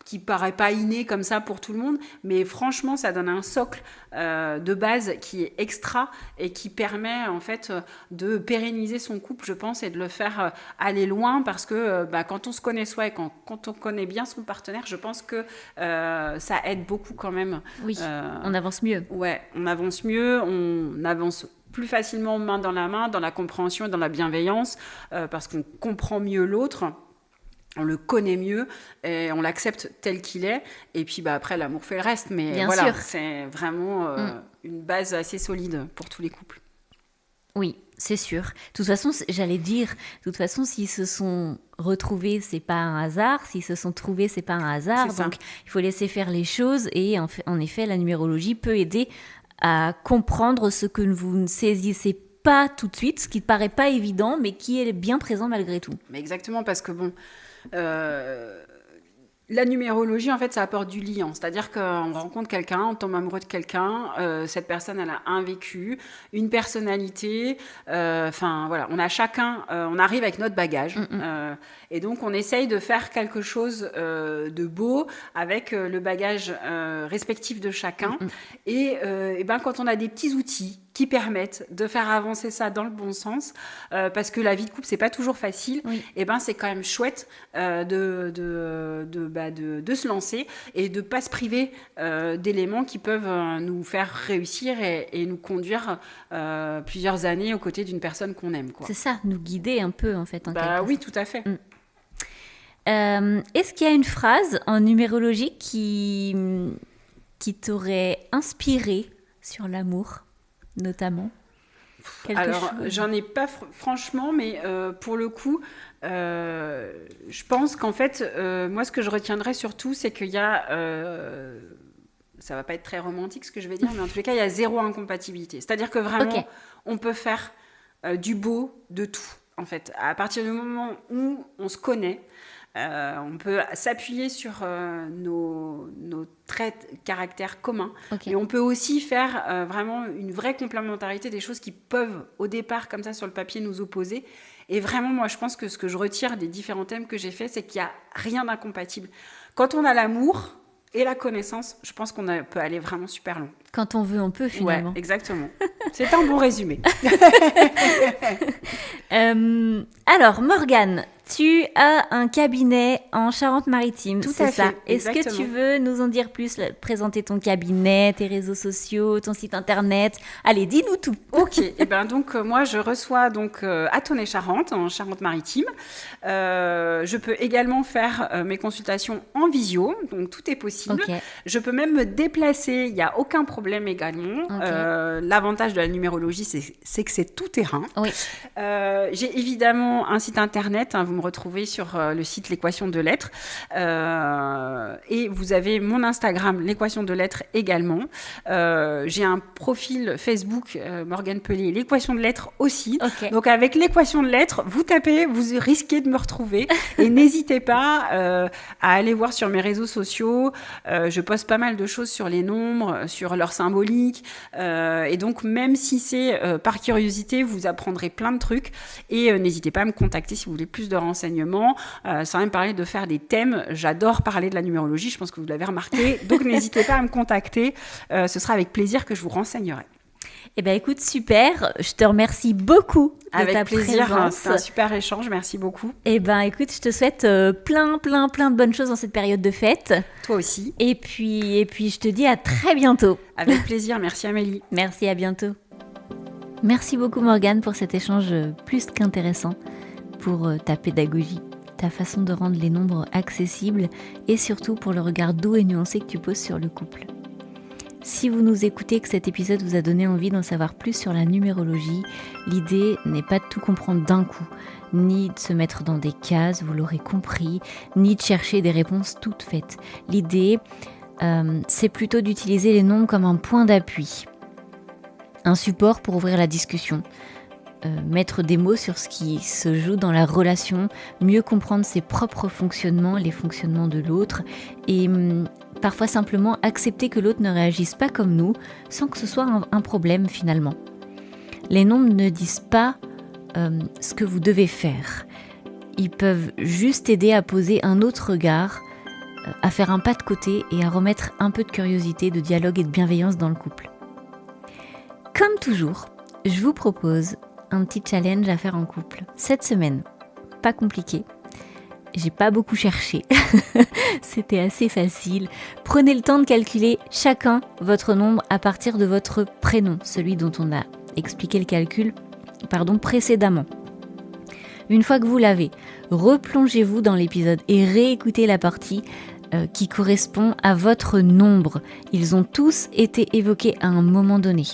qui paraît pas inné comme ça pour tout le monde, mais franchement, ça donne un socle de base qui est extra et qui permet en fait de pérenniser son couple, je pense, et de le faire aller loin parce que quand on se connaît soi et quand on connaît bien son partenaire, je pense que ça aide beaucoup quand même. Oui, on avance mieux. Ouais, on avance mieux, on avance plus facilement main dans la compréhension et dans la bienveillance parce qu'on comprend mieux l'autre. On le connaît mieux et on l'accepte tel qu'il est. Et puis après, l'amour fait le reste. Mais bien voilà, sûr. c'est vraiment une base assez solide pour tous les couples. Oui, c'est sûr. De toute façon, j'allais dire, s'ils se sont retrouvés, c'est pas un hasard. S'ils se sont trouvés, c'est pas un hasard. Donc, il faut laisser faire les choses. Et en effet, la numérologie peut aider à comprendre ce que vous ne saisissez pas tout de suite, ce qui ne paraît pas évident, mais qui est bien présent malgré tout. Mais exactement, parce que la numérologie, en fait, ça apporte du lien. C'est-à-dire qu'on rencontre quelqu'un, on tombe amoureux de quelqu'un, cette personne, elle a un vécu, une personnalité. Voilà, on a chacun, on arrive avec notre bagage. Et donc, on essaye de faire quelque chose de beau avec le bagage respectif de chacun. Et quand on a des petits outils qui permettent de faire avancer ça dans le bon sens, parce que la vie de couple, c'est pas toujours facile, c'est quand même chouette de se lancer et de pas se priver d'éléments qui peuvent nous faire réussir et nous conduire plusieurs années aux côtés d'une personne qu'on aime, quoi. C'est ça, nous guider un peu, en fait. Oui, tout à fait. Est-ce qu'il y a une phrase en numérologie qui t'aurait inspiré sur l'amour, notamment? Alors, j'en ai pas franchement, mais pour le coup, je pense qu'en fait, moi, ce que je retiendrai surtout, c'est qu'il y a... ça va pas être très romantique ce que je vais dire, mais en tous les cas, il y a zéro incompatibilité. C'est-à-dire que vraiment, on peut faire du beau de tout, en fait. À partir du moment où on se connaît, on peut s'appuyer sur nos traits de caractère communs, et on peut aussi faire vraiment une vraie complémentarité des choses qui peuvent au départ comme ça sur le papier nous opposer. Et vraiment, moi je pense que ce que je retire des différents thèmes que j'ai faits, c'est qu'il n'y a rien d'incompatible. Quand on a l'amour et la connaissance, je pense qu'on peut aller vraiment super loin. Quand on veut, on peut finalement. Ouais, exactement. C'est un bon résumé. Alors, Morgane, tu as un cabinet en Charente-Maritime, c'est ça? Est-ce que tu veux nous en dire plus, présenter ton cabinet, tes réseaux sociaux, ton site internet? Allez, dis-nous tout. Ok, et donc moi je reçois à Tonnay-Charente, en Charente-Maritime. Je peux également faire mes consultations en visio, donc tout est possible. Je peux même me déplacer, il n'y a aucun problème également. L'avantage de la numérologie, c'est que c'est tout terrain. J'ai évidemment un site internet, vous me retrouvez sur le site L'Équation de Lettres, et vous avez mon Instagram L'Équation de Lettres également. J'ai un profil Facebook Morgane Pellier L'Équation de Lettres aussi. Donc avec L'Équation de Lettres, vous tapez, vous risquez de me retrouver, et n'hésitez pas à aller voir sur mes réseaux sociaux. Je poste pas mal de choses sur les nombres, sur leur symbolique, et donc même si c'est par curiosité, vous apprendrez plein de trucs, et n'hésitez pas à me contacter si vous voulez plus de renseignements, sans même parler de faire des thèmes. J'adore parler de la numérologie, je pense que vous l'avez remarqué. Donc, n'hésitez pas à me contacter. Ce sera avec plaisir que je vous renseignerai. Eh bien, écoute, super. Je te remercie beaucoup de ta plaisir, présence. C'était un super échange. Merci beaucoup. Eh bien, écoute, je te souhaite plein de bonnes choses dans cette période de fête. Toi aussi. Et puis, je te dis à très bientôt. Avec plaisir. Merci Amélie. Merci, à bientôt. Merci beaucoup Morgane pour cet échange plus qu'intéressant, pour ta pédagogie, ta façon de rendre les nombres accessibles et surtout pour le regard doux et nuancé que tu poses sur le couple. Si vous nous écoutez et que cet épisode vous a donné envie d'en savoir plus sur la numérologie, l'idée n'est pas de tout comprendre d'un coup, ni de se mettre dans des cases, vous l'aurez compris, ni de chercher des réponses toutes faites. L'idée, c'est plutôt d'utiliser les nombres comme un point d'appui, un support pour ouvrir la discussion, mettre des mots sur ce qui se joue dans la relation, mieux comprendre ses propres fonctionnements, les fonctionnements de l'autre, et parfois simplement accepter que l'autre ne réagisse pas comme nous, sans que ce soit un problème finalement. Les nombres ne disent pas ce que vous devez faire. Ils peuvent juste aider à poser un autre regard, à faire un pas de côté et à remettre un peu de curiosité, de dialogue et de bienveillance dans le couple. Comme toujours, je vous propose un petit challenge à faire en couple. Cette semaine, pas compliqué. J'ai pas beaucoup cherché. C'était assez facile. Prenez le temps de calculer chacun votre nombre à partir de votre prénom, celui dont on a expliqué le calcul précédemment. Une fois que vous l'avez, replongez-vous dans l'épisode et réécoutez la partie qui correspond à votre nombre. Ils ont tous été évoqués à un moment donné.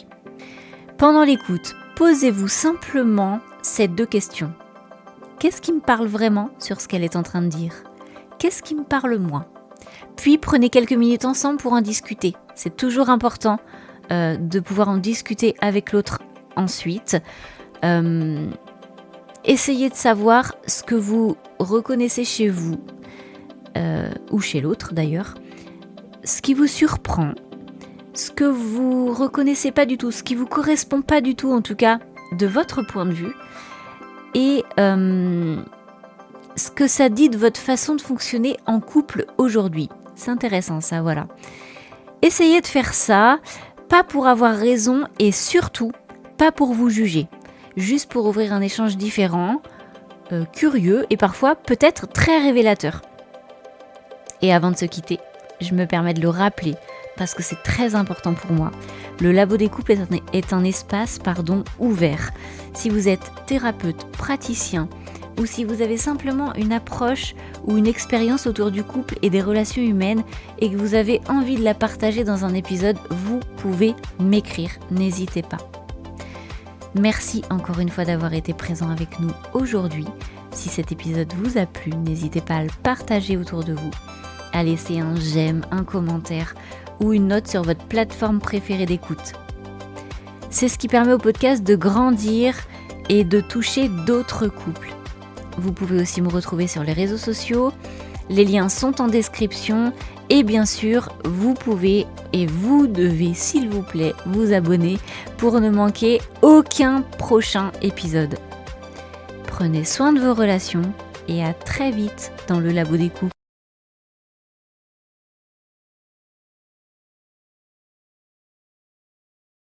Pendant l'écoute, posez-vous simplement ces 2 questions. Qu'est-ce qui me parle vraiment sur ce qu'elle est en train de dire ? Qu'est-ce qui me parle moins ? Puis prenez quelques minutes ensemble pour en discuter. C'est toujours important de pouvoir en discuter avec l'autre ensuite. Essayez de savoir ce que vous reconnaissez chez vous, ou chez l'autre d'ailleurs, ce qui vous surprend, ce que vous reconnaissez pas du tout, ce qui vous correspond pas du tout en tout cas de votre point de vue, et ce que ça dit de votre façon de fonctionner en couple aujourd'hui. C'est intéressant ça, voilà. Essayez de faire ça, pas pour avoir raison et surtout pas pour vous juger, juste pour ouvrir un échange différent, curieux et parfois peut-être très révélateur. Et avant de se quitter, je me permets de le rappeler parce que c'est très important pour moi. Le Labo des couples est un espace ouvert. Si vous êtes thérapeute, praticien, ou si vous avez simplement une approche ou une expérience autour du couple et des relations humaines et que vous avez envie de la partager dans un épisode, vous pouvez m'écrire, n'hésitez pas. Merci encore une fois d'avoir été présent avec nous aujourd'hui. Si cet épisode vous a plu, n'hésitez pas à le partager autour de vous, à laisser un j'aime, un commentaire ou une note sur votre plateforme préférée d'écoute. C'est ce qui permet au podcast de grandir et de toucher d'autres couples. Vous pouvez aussi me retrouver sur les réseaux sociaux, les liens sont en description et bien sûr, vous pouvez et vous devez, s'il vous plaît, vous abonner pour ne manquer aucun prochain épisode. Prenez soin de vos relations et à très vite dans le Labo des couples.